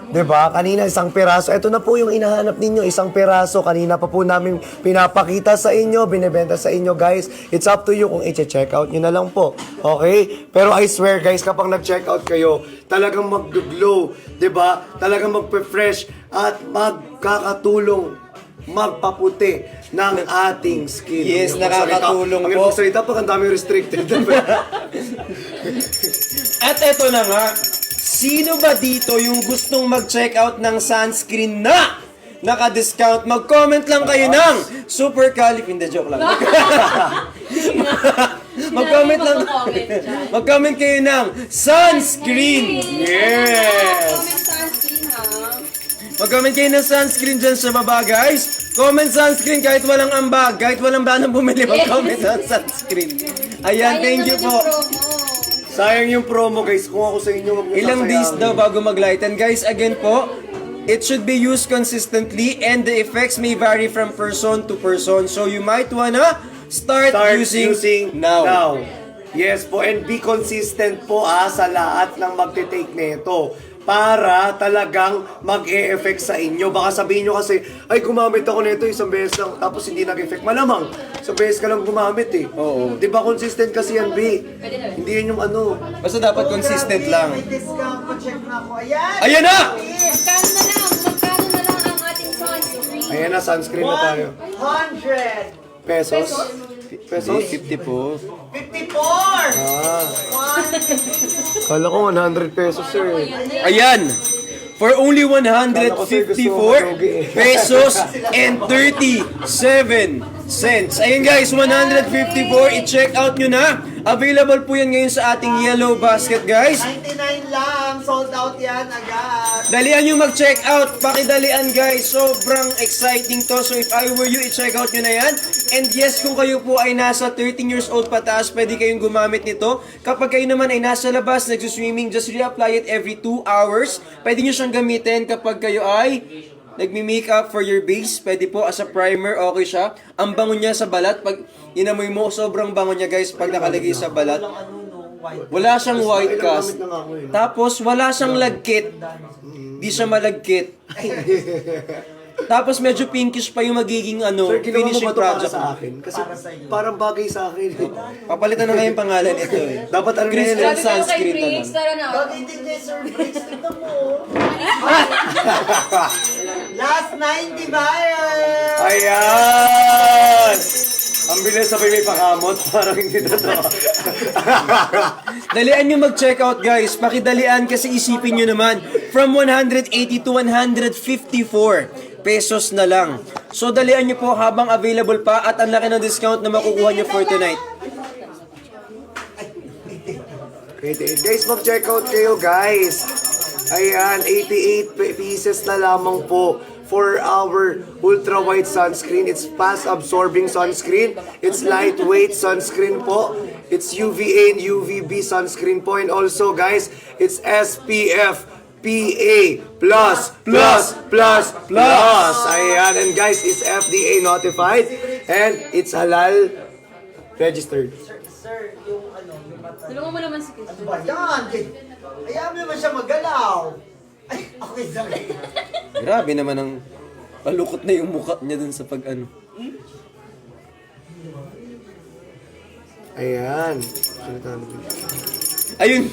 Speaker 5: Diba? Kanina isang piraso. Ito na po yung hinahanap ninyo, isang piraso. Kanina pa po namin pinapakita sa inyo, binibenta sa inyo, guys. It's up to you kung i-check out nyo na lang po. Okay? Pero I swear, guys, kapag nag-check out kayo, talagang mag-glow. Diba? Talagang magpe-fresh at magkakatulong magpaputi ng ating skin.
Speaker 3: Yes, nakakatulong po.
Speaker 2: Ang salita pa, ang dami restricted.
Speaker 3: At eto na nga, sino ba dito yung gustong mag-check out ng sunscreen na naka-discount? Mag-comment lang kayo ng super calif. Hindi, joke lang. Mag-comment lang. Mag-comment kayo ng sunscreen.
Speaker 2: Yes!
Speaker 3: Mag-comment kayo ng sunscreen dyan sa baba, guys. Comment sunscreen kahit walang ambag, kahit walang banang bumili, mag-comment ng sunscreen. Ayan, thank you po.
Speaker 2: Sayang yung promo, guys. Kung ako sa inyo, wag niyo
Speaker 3: Ilang days
Speaker 2: sasayangin.
Speaker 3: daw bago mag-lighten. Guys, again po, it should be used consistently and the effects may vary from person to person. So you might wanna start using now.
Speaker 2: Yes po, and be consistent po sa lahat ng magte-take nito para talagang mag-e-effect sa inyo. Baka sabihin nyo kasi, ay gumamit ako nito isang beses lang, tapos hindi nag-effect. Malamang, isang beses ka lang gumamit eh.
Speaker 3: Oo.
Speaker 2: Di ba consistent kasi yan, B? Hindi yun yung ano.
Speaker 3: Basta dapat consistent lang.
Speaker 4: May discount pa, check na ako. Ayan!
Speaker 3: Ayan na!
Speaker 1: Magkano na lang ang ating sunscreen?
Speaker 2: Ayan na, sunscreen na tayo.
Speaker 4: 100!
Speaker 2: Pesos?
Speaker 3: Pesos? 50 po.
Speaker 4: 54!
Speaker 5: Kala ko 100 pesos, sir.
Speaker 3: Ayan! For only 154 pesos and 37 cents. Ayun guys, 154. I-check out nyo na. Available po yan ngayon sa ating yellow basket, guys.
Speaker 4: 99 lang! Sold out yan agad!
Speaker 3: Dalian nyo mag-check out. Pakidalian guys. Sobrang exciting to. So if I were you, i-check out nyo na yan. And yes, kung kayo po ay nasa 13 years old pataas, pwede kayong gumamit nito. Kapag kayo naman ay nasa labas, nagsuswimming, just reapply it every 2 hours. Pwede nyo siyang gamitin kapag kayo ay nagmi-makeup for your base. Pwede po as a primer, okay siya. Ang bango niya sa balat. Pag inamoy mo, sobrang bango niya guys pag nakalagay sa balat. Wala siyang white cast. Tapos wala siyang lagkit. Di siya malagkit. Tapos medyo pinkish pa yung magiging
Speaker 2: Sir, ginawa mo
Speaker 3: finishing
Speaker 2: ba ito para
Speaker 3: project.
Speaker 2: sa akin? Kasi parang bagay sa akin.
Speaker 3: Papalitan na nga yung pangalan nito eh.
Speaker 2: Dapat ano na yun
Speaker 3: Crystal
Speaker 2: eh.
Speaker 3: sunscreen na lang.
Speaker 1: Tara na.
Speaker 4: Pag-itig na Sir Briggs, tignan mo. Last 90 buyers!
Speaker 2: Ayan! Ang bilis sabay may pakamot. Parang hindi na to.
Speaker 3: Dalian nyo mag-check out guys. Pakidalian kasi isipin nyo naman. From 180 to 154 pesos na lang. So dalian nyo po habang available pa at ang laki ng discount na makukuha nyo for tonight.
Speaker 2: Guys, mag-check out kayo, guys. Ayan, 88 pieces na lamang po for our ultra-white sunscreen. It's fast-absorbing sunscreen. It's lightweight sunscreen po. It's UVA and UVB sunscreen po. And also, guys, it's SPF PA+++++. Ayan, and guys, it's FDA notified and it's halal registered.
Speaker 4: Sir, yung mata.
Speaker 1: Tulungan mo naman si Kristen.
Speaker 4: Ba yan? Ayaw mo naman siya magalaw. Ay, okay, sorry.
Speaker 3: Grabe naman ang palukot na yung mukha niya dun sa pag-ano.
Speaker 2: Ayan.
Speaker 3: Ayun.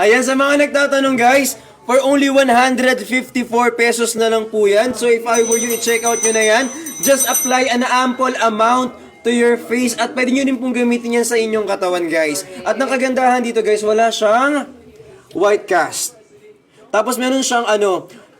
Speaker 3: Ayan, sa mga nagtatanong guys, for only 154 pesos na lang po yan. So if I were you, i-check out nyo na yan. Just apply an ample amount to your face at pwede nyo din pong gamitin yan sa inyong katawan guys. At ang kagandahan dito guys, wala siyang white cast. Tapos meron siyang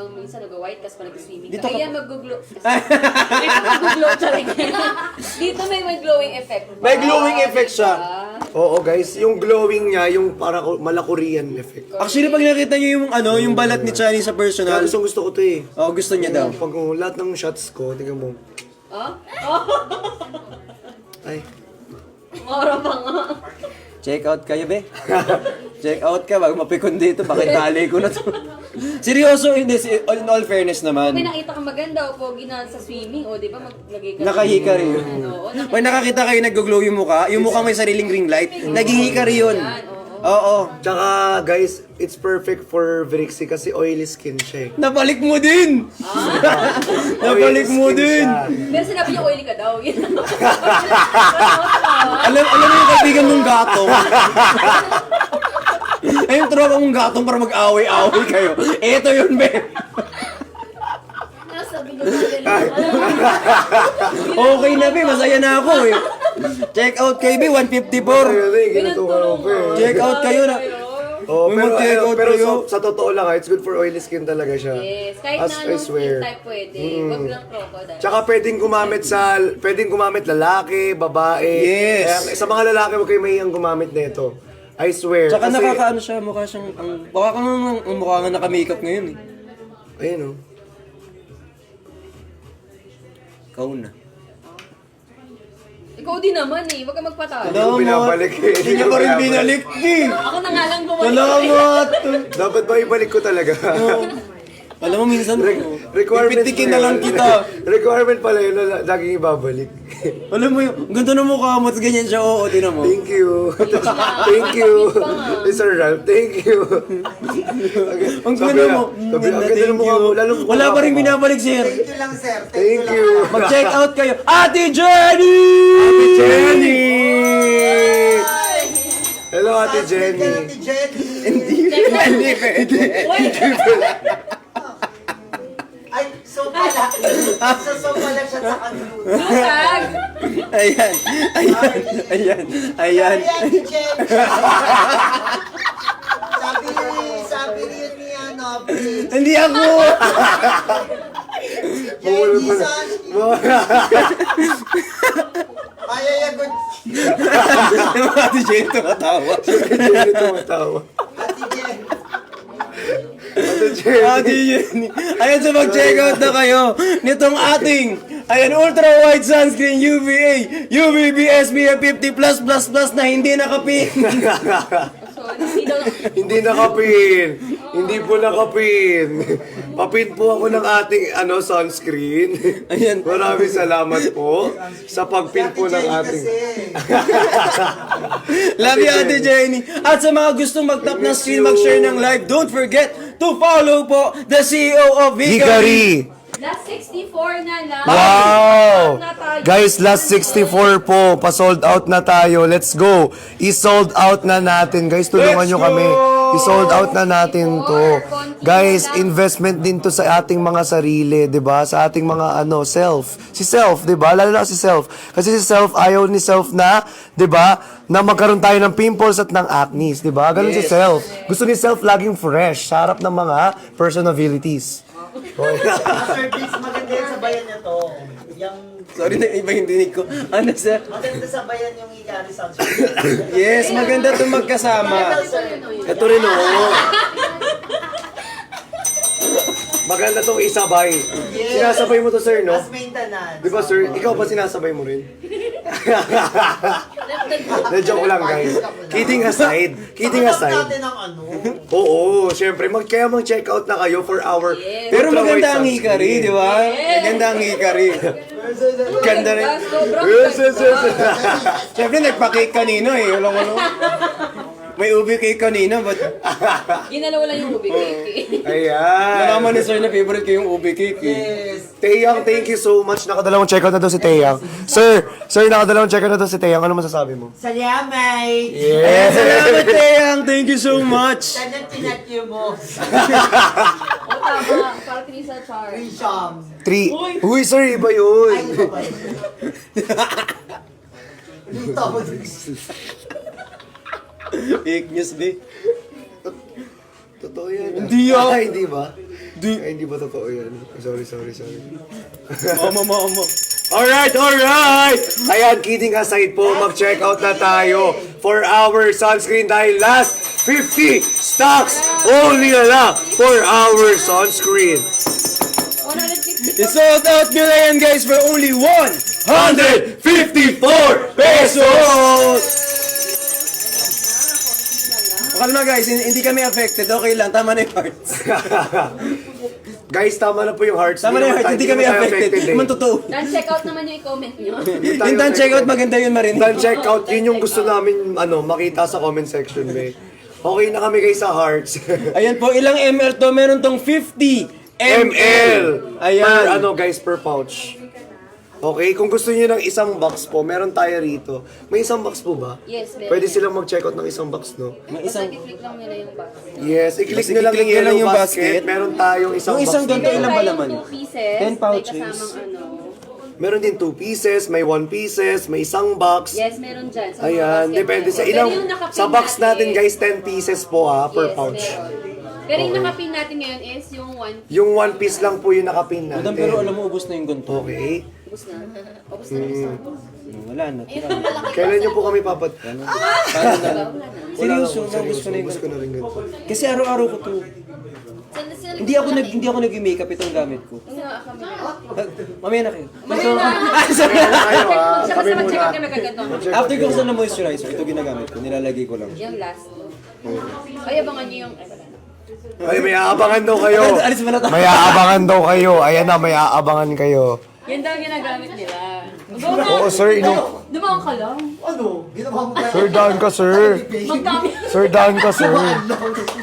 Speaker 1: hanggang minsan nag-white kasi pa nag-swimming
Speaker 3: Dito
Speaker 1: ka.
Speaker 3: ka-
Speaker 1: Ayan, mag-glow. Mag-glow talaga. Dito may glowing effect.
Speaker 3: May glowing effect siya.
Speaker 5: Oo guys, yung glowing niya, yung parang mala-Korean effect.
Speaker 3: Actually, pag nakita niyo yung yung balat ni Chani sa
Speaker 5: Kaya
Speaker 3: personal,
Speaker 5: gusto ko to eh.
Speaker 3: oh, gusto niya daw.
Speaker 5: Pag lahat ng shots ko, tingnan mo.
Speaker 1: Oh?
Speaker 5: Ay.
Speaker 1: Mora pa nga.
Speaker 3: Check out kayo, be. Check out ka, wag mapikon dito, bakit tali ko na to. Seryoso, hindi, in all fairness naman.
Speaker 1: May nakita kang maganda o pogi na sa swimming, o di ba maglagay ka.
Speaker 3: Nakahikari yun.
Speaker 1: Oo,
Speaker 3: May nakakita kayo nag-glow yung mukha may sariling ring light, naging hikari yun. Oo.
Speaker 5: Tsaka guys, it's perfect for Vrixie kasi oily skin siya eh.
Speaker 3: Nabalik mo din! Nabalik mo
Speaker 5: Oily skin
Speaker 3: din!
Speaker 5: siya.
Speaker 1: Pero sinabi niya oily ka daw. Yun.
Speaker 3: Alam mo yung kaibigan mong gatong? Ay, yung tropa mong gatong para mag-away-away kayo. Eto yun, be!
Speaker 1: Sabi ko na
Speaker 3: Okay na, be. Masaya na ako, eh. Check out kay B, 154.
Speaker 5: Ayun eh, ginito ka lang pa eh.
Speaker 3: Check out kayo na.
Speaker 5: Oh,
Speaker 3: May
Speaker 5: pero,
Speaker 3: mag-check out
Speaker 5: pero
Speaker 3: kayo.
Speaker 5: sa totoo lang, it's good for oily skin talaga siya.
Speaker 1: Yes, kahit
Speaker 5: As
Speaker 1: na
Speaker 5: I
Speaker 1: anong
Speaker 5: swear.
Speaker 1: skin type pwede. Wag lang crocodile.
Speaker 5: Tsaka pwedeng gumamit lalaki, babae.
Speaker 3: Yes.
Speaker 5: Kaya, sa mga lalaki, huwag kayo mahihang gumamit nito. I swear.
Speaker 3: Tsaka
Speaker 5: Kasi-
Speaker 3: nakakaano siya, mukha siyang, mukha nga naka-makeup ngayon, eh.
Speaker 5: Ayun oh.
Speaker 3: Ikaw na.
Speaker 1: Ikaw din naman eh, wag ka magpatalo.
Speaker 5: Hindi ko binabalik eh.
Speaker 3: Hindi niya pa rin binalik, eh.
Speaker 1: Ako na nga lang bumalik.
Speaker 3: Salamat!
Speaker 5: Dapat ba ibalik ko talaga?
Speaker 3: Alam mo, minsan,
Speaker 5: Requirements
Speaker 3: pipitikin
Speaker 5: pa
Speaker 3: na lang
Speaker 5: yun.
Speaker 3: kita.
Speaker 5: Requirement pala yun na laging ibabalik.
Speaker 3: Alam mo yung, ganda ng mukha mo, at ganyan siya, oo, tinan mo.
Speaker 5: Thank you. Thank you. Mr. Ralph, thank you.
Speaker 3: Ang
Speaker 5: Sabi
Speaker 3: ganda
Speaker 5: na-
Speaker 3: mo.
Speaker 5: sabi, ang ganda ng mukha mo. Lalo
Speaker 3: Wala pa rin binabalik, sir.
Speaker 4: Thank you lang, sir.
Speaker 5: Thank
Speaker 4: lang.
Speaker 5: you.
Speaker 3: Mag-check out kayo. Ate Jenny!
Speaker 5: Ate Jenny! Hello, Ate
Speaker 4: Classmate ka
Speaker 5: Jenny.
Speaker 4: ng Ate Jenny.
Speaker 3: Hindi pwede.
Speaker 4: Ay, so pala. So pala siya sa kanluto.
Speaker 1: Tag!
Speaker 3: Ayan. Ayan.
Speaker 4: Ay, Ate Jenny. Sabi rin ni ano, please.
Speaker 3: Hindi ako.
Speaker 4: Jenny Sanski. Ay, good.
Speaker 3: Yung mga Ate Jenny tumatawa.
Speaker 5: Jenny tumatawa.
Speaker 4: Ate Jen.
Speaker 3: Ate Jenny. Ayan, so mag-check out na kayo nitong ating, ayan, ultra wide sunscreen UVA, UVB SPF 50+++ na hindi nakapin.
Speaker 1: So, hindi daw,
Speaker 2: Hindi nakapin. Hindi po nakapin. Papin po ako ng ating sunscreen.
Speaker 3: Ayan.
Speaker 2: Maraming salamat po sa pagpin po ng ating...
Speaker 3: Love you, Ate Jenny. At sa mga gustong mag-tap ng screen, mag-share ng live, don't forget to follow po the CEO of Hikari.
Speaker 5: Hikari!
Speaker 1: last 64 na lang.
Speaker 5: Wow!
Speaker 1: Na tayo.
Speaker 5: Guys, last 64 po. Pa-sold out na tayo. Let's go. I-sold out na natin. Guys, tulungan
Speaker 3: Let's
Speaker 5: nyo kami.
Speaker 3: go!
Speaker 5: I-sold out na natin to. Guys, investment din to sa ating mga sarili, 'di ba? Sa ating mga self. Si self, 'di ba? Lalo na si self. Kasi si self ayaw ni self na, 'di ba? Na magkaroon tayo ng pimples at ng acne, 'di ba? Ganun si self. Gusto ni self laging fresh sa harap ng mga personalities.
Speaker 4: Master Beats, maganda yung sabayan niya to. Yung
Speaker 3: Sorry na iba yung dinig ko. Ano sir?
Speaker 4: maganda sabayan yung Hikari sunscreen.
Speaker 3: Yes, maganda itong magkasama.
Speaker 2: Ito rin Maganda tong isabay. Sinasabay mo to, sir, no?
Speaker 4: As maintenance.
Speaker 2: Di ba, sir? Ikaw ba sinasabay mo rin? Na-joke lang, guys. Kidding aside. Kidding
Speaker 4: Pakatap
Speaker 2: aside.
Speaker 4: natin ang
Speaker 2: Oo, syempre. Kaya mag-check out na kayo for our
Speaker 3: Pero
Speaker 2: ultra
Speaker 3: maganda
Speaker 2: wide
Speaker 3: ang
Speaker 2: sunscreen.
Speaker 3: Hikari, di ba? Maganda ang Hikari. Ganda rin.
Speaker 2: Yes, yes, yes.
Speaker 3: Siyempre, nagpa-cake kanina eh. Walang. May ubi cake kanina, but
Speaker 1: Ginalaw lang yung ubi cake.
Speaker 2: Ayan.
Speaker 3: nalaman ni sir na favorite ko yung ubi cake eh.
Speaker 4: Yes.
Speaker 2: Teyang, thank you so much.
Speaker 5: Nakadalawang checkout na daw si Teyang. Sir, nakadalawang checkout na daw si Teyang. Ano masasabi mo?
Speaker 4: Salyamay!
Speaker 5: Yes!
Speaker 3: Salamat, Teyang! Thank you so much!
Speaker 4: Kanyang pinatyo mo.
Speaker 1: O tama, para tinisa char.
Speaker 4: Risham.
Speaker 5: 3. Uy, sir, iba
Speaker 4: Ay,
Speaker 5: yun.
Speaker 4: iba ba yun? Dito mo.
Speaker 3: Fake news, be.
Speaker 2: Totoo yan.
Speaker 3: Hindi yan.
Speaker 2: Ay, hindi ba? Ay, hindi ba totoo yan? Sorry.
Speaker 3: Mama.
Speaker 2: Alright! Ayan, kidding aside po, mag-check out na tayo for our sunscreen dahil last 50 stocks only na lang for our sunscreen.
Speaker 1: 150.
Speaker 3: I-sold out nyo na yan, guys, for only
Speaker 2: 154 pesos!
Speaker 3: Kalma, guys, hindi kami affected. Okay lang, tama na yung hearts.
Speaker 2: Guys, tama na po yung hearts.
Speaker 3: Tama na yung hearts, hindi kami
Speaker 2: naman tayo
Speaker 3: affected.
Speaker 2: eh.
Speaker 3: Naman totoo.
Speaker 1: Dan check out naman yung i-comment nyo.
Speaker 3: Yung dan check out, maganda yun, Marin.
Speaker 2: Dan check out, yun yung gusto namin makita sa comment section, be. Okay na kami guys sa hearts.
Speaker 3: Ayan po, ilang ml to? Meron tong 50
Speaker 2: ML!
Speaker 3: Ayan.
Speaker 2: Per pouch. Okay, kung gusto niyo ng isang box po, meron tayo rito. May isang box po ba?
Speaker 1: Yes, meron.
Speaker 2: Pwede silang mag-check out ng isang box, no?
Speaker 3: May
Speaker 1: Basta
Speaker 3: isang...
Speaker 1: i-click lang nila yung box.
Speaker 2: Yes, i-click
Speaker 3: Basta
Speaker 2: nyo lang
Speaker 3: i-click
Speaker 2: yung
Speaker 3: nyo lang
Speaker 2: yellow
Speaker 3: yung
Speaker 2: basket.
Speaker 3: basket.
Speaker 2: Meron tayong isang
Speaker 3: Yung isang
Speaker 2: box.
Speaker 3: ganito, ilang ba laman?
Speaker 1: 2 pieces.
Speaker 3: 10 pouches.
Speaker 1: May kasamang
Speaker 2: Meron din 2 pieces, may 1 pieces, may isang box.
Speaker 1: Yes, meron dyan. Sa mga
Speaker 2: Ayan,
Speaker 1: basket
Speaker 2: depende sa
Speaker 1: natin.
Speaker 2: ilang...
Speaker 1: Pero yung nakapin
Speaker 2: Sa box natin guys, 10 pieces po per
Speaker 1: yes,
Speaker 2: pouch.
Speaker 1: meron. Pero yung nakapin natin ngayon is yung 1
Speaker 2: Yung 1 piece lang po yung nakapin natin.
Speaker 3: Madam, pero alam mo, ubos na yung ganito.
Speaker 2: Okay.
Speaker 1: ubus na. Ubus na yung isa.
Speaker 3: Wala na.
Speaker 2: Kailan nyo po kami papad...
Speaker 3: Paano na? Seryoso,
Speaker 2: Wala na,
Speaker 3: naubos ko na yung
Speaker 2: ubus ko na rin ganito.
Speaker 3: Kasi araw-araw ko to. Hindi ako nag-makeup itong gamit ko. Mamaya na kayo.
Speaker 2: Tayo kami muna.
Speaker 1: Mag-check out kami kagad
Speaker 3: After ko sa na moisturizer, ito ginagamit ko. Nilalagay ko lang.
Speaker 1: Yung last. Ay, abangan nyo yung... Ay, wala na.
Speaker 2: Ay, may aabangan daw kayo.
Speaker 3: Alis mo na tayo.
Speaker 5: May aabangan daw kayo. Ayan na, may aabangan kayo.
Speaker 1: Yan daw ang ginagamit nila.
Speaker 5: Oo, sir.
Speaker 1: Dumaan ka lang.
Speaker 4: Ano? Ginawa mo ba?
Speaker 5: Sir, daan ka, sir.
Speaker 1: Magdami.
Speaker 5: Sir, daan ka, sir.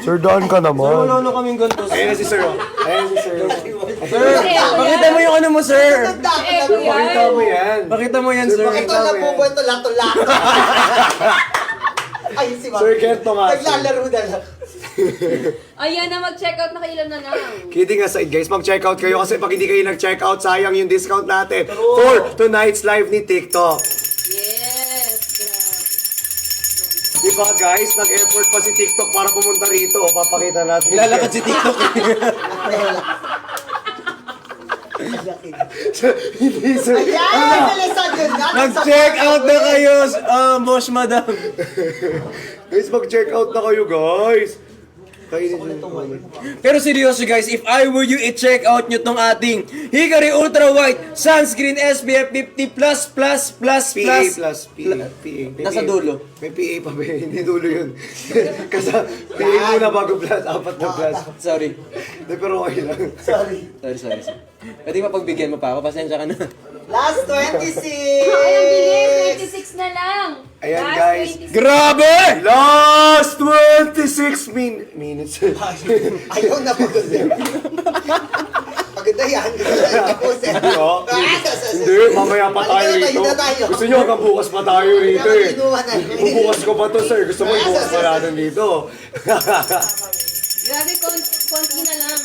Speaker 5: Sir, daan ka naman.
Speaker 3: Wala na kaming ganito.
Speaker 2: Ayan na si sir. Ayan na si sir.
Speaker 3: Sir, pakita mo yung ano mo, sir.
Speaker 1: Eh,
Speaker 2: Pakita mo yan.
Speaker 3: Pakita mo yan, sir.
Speaker 4: Ito lang po ba ito? Lato-lato. Ay, si Ma'am.
Speaker 2: Sir, ganito nga.
Speaker 4: Naglalaro na lang.
Speaker 1: Ayan na, mag-check out na kailan na lang.
Speaker 2: Kidding aside guys, mag-check out kayo kasi pag hindi kayo nag-check out, sayang yung discount natin for tonight's live ni TikTok.
Speaker 1: Yes.
Speaker 2: Di ba guys, nag-effort pa si TikTok para pumunta rito. Papakita natin.
Speaker 3: Lalakad si TikTok.
Speaker 2: Hindi, sir.
Speaker 4: Ayan, nalisan yun na.
Speaker 3: Mag-check out na kayo, boss madam.
Speaker 2: Guys, mag-check out na kayo, guys. Kainin nyo.
Speaker 3: Pero seryoso guys, if I were you, i-check out nyo tong ating Hickory Ultra White Sunscreen SPF 50+++++.
Speaker 2: PA plus, PA.
Speaker 3: Nasa dulo.
Speaker 2: May PA pa ba? Hindi dulo yun. Kasi PA muna bago plus, 4 na plus.
Speaker 3: Sorry.
Speaker 2: Hindi, pero okay lang.
Speaker 4: Sorry.
Speaker 3: Sorry. Pwede mapagbigyan mo pa ako, pasensya ka na.
Speaker 4: Last 26!
Speaker 1: Ay, ang bilis. 26 na lang.
Speaker 2: Ayan,
Speaker 1: Last
Speaker 2: guys.
Speaker 1: 26.
Speaker 3: Grabe!
Speaker 2: Last 26 minutes.
Speaker 4: Ayaw na pagod yun. Pagod na yan.
Speaker 2: No? Hindi, mamaya pa tayo rito. Gusto nyo hanggang bukas pa tayo rito eh. Bubukas ko pa to, sir. Gusto mo ibukas pa natin dito.
Speaker 1: Grabe, konti na lang.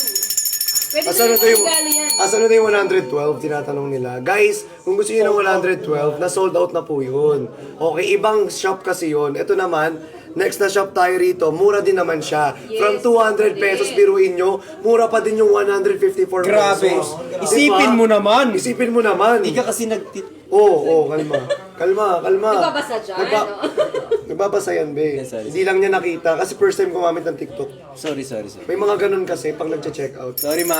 Speaker 1: Pwede
Speaker 2: Asan
Speaker 1: na
Speaker 2: na yung,
Speaker 1: regalo yan.
Speaker 2: asan na yung 112? Tinatanong nila. Guys, kung gusto niyo ng 112, na sold out na po yun. Okay, ibang shop kasi yun. Ito naman, next na shop tayo rito, mura din naman siya.
Speaker 1: Yes,
Speaker 2: From 200 pesos, biruin nyo, mura pa din yung 154
Speaker 3: Grabe.
Speaker 2: pesos.
Speaker 3: Isipin mo naman.
Speaker 2: Isipin mo naman.
Speaker 3: Hindi ka kasi
Speaker 2: Oo, kalma. Kalma.
Speaker 1: Nagbabasa dyan, no?
Speaker 2: Nagbabasa yan, be.
Speaker 3: Yes, sorry.
Speaker 2: Hindi lang niya nakita kasi first time gumamit ng TikTok.
Speaker 3: Sorry.
Speaker 2: May mga ganun kasi pag nagche-check out.
Speaker 3: Sorry, ma.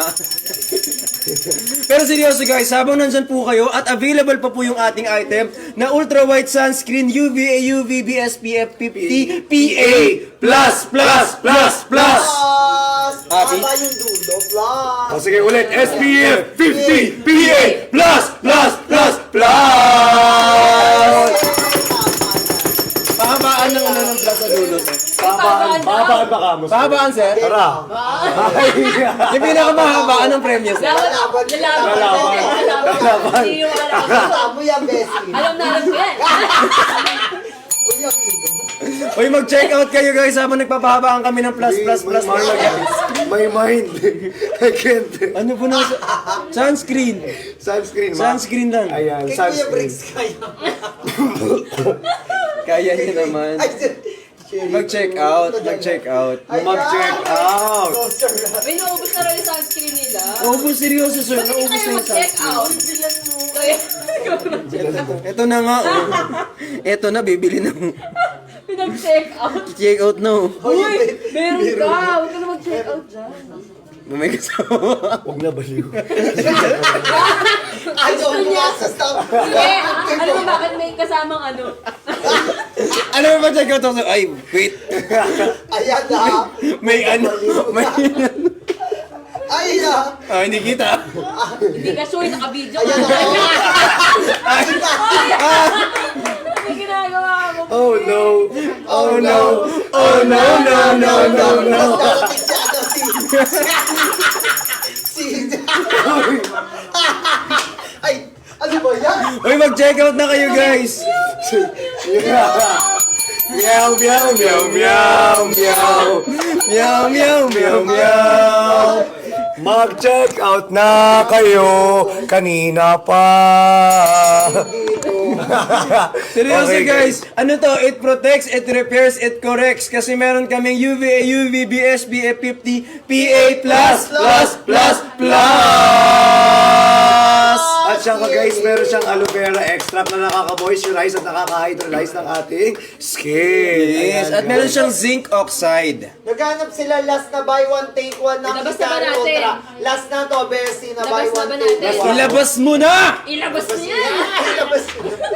Speaker 3: Pero seryoso guys, habang nandyan po kayo at available pa po yung ating item na Ultra White Sunscreen UVA UVB SPF 50 PA+++++.
Speaker 4: Happy? Haba yung dulo. Plus.
Speaker 2: O sige ulit, SPF 50 PA+++++.
Speaker 3: Pahabaan ng ng plus sa dulo, sir.
Speaker 2: Babaan baka mo.
Speaker 3: Pahabaan, sir?
Speaker 2: Tara.
Speaker 3: Yung pinakamahabaan ng premyo, sir.
Speaker 1: Lalaban. Hindi yung alam.
Speaker 4: Alam mo yan, Bessie.
Speaker 1: Alam ko yan.
Speaker 4: Uy, ang ego.
Speaker 3: Uy, mag-check out kayo guys habang nagpapahabaan kami ng plus.
Speaker 2: My mind. I can't.
Speaker 3: Ano po na? Sunscreen.
Speaker 2: Sunscreen, ma.
Speaker 3: Sunscreen lang.
Speaker 2: Ayan,
Speaker 4: Kay Kuya
Speaker 2: sunscreen.
Speaker 4: Briggs kayo.
Speaker 3: Kaya niya naman. Mag-check out.
Speaker 2: Mag-check out.
Speaker 4: Oh, sir.
Speaker 1: May naubos na rin yung sunscreen nila.
Speaker 3: Naubos seryoso, sir.
Speaker 1: Ba't hindi
Speaker 3: Naubos
Speaker 1: kayo
Speaker 3: na yung
Speaker 1: mag-check
Speaker 3: sunscreen.
Speaker 1: out? Bilan mo. Kaya,
Speaker 3: Ito na nga, oh. Ito na, bibili na.
Speaker 1: pinag-check out.
Speaker 3: Check out na, oh.
Speaker 1: Uy, meron ka. Huwag ka na mag-check out dyan.
Speaker 3: May kasama.
Speaker 2: Huwag na baliw.
Speaker 4: Ayaw mo nga sa stop.
Speaker 1: Eh, alam mo bakit may kasamang ano?
Speaker 3: Ano ba check out ako? Ay, wait.
Speaker 4: Ayan na.
Speaker 3: May ano. May
Speaker 4: Ayan na.
Speaker 3: hindi kita.
Speaker 1: Hindi ka sure, naka-video
Speaker 4: Ayan
Speaker 1: ka.
Speaker 4: na.
Speaker 1: Ano ginagawa mo?
Speaker 2: Oh no.
Speaker 3: Oh no. Oh no, no.
Speaker 4: Ay, ano ba yan?
Speaker 3: Uy, mag-check out na kayo, guys.
Speaker 2: Meow, meow, meow, meow, meow.
Speaker 3: Meow.
Speaker 5: Mag-check out na kayo kanina pa.
Speaker 3: Seryoso
Speaker 5: Okay,
Speaker 3: guys, ano to? It protects, it repairs, it corrects. Kasi meron kaming UVA, UVB, SPF 50, PA+++++.
Speaker 2: At saka guys, meron siyang aloe vera extract na nakaka-moisturize at nakaka-hydrolyze ng ating skin.
Speaker 3: Yes, at meron siyang zinc oxide.
Speaker 4: Naghanap sila last na buy one take one ng
Speaker 1: Ilabas na ba
Speaker 4: Hickory
Speaker 1: natin?
Speaker 4: Ultra. Last na to, Bessie, na buy
Speaker 1: Ilabas na
Speaker 4: one
Speaker 1: ba
Speaker 4: take
Speaker 1: natin?
Speaker 4: one.
Speaker 3: Ilabas mo na!
Speaker 1: Ilabas niya.
Speaker 4: Ilabas.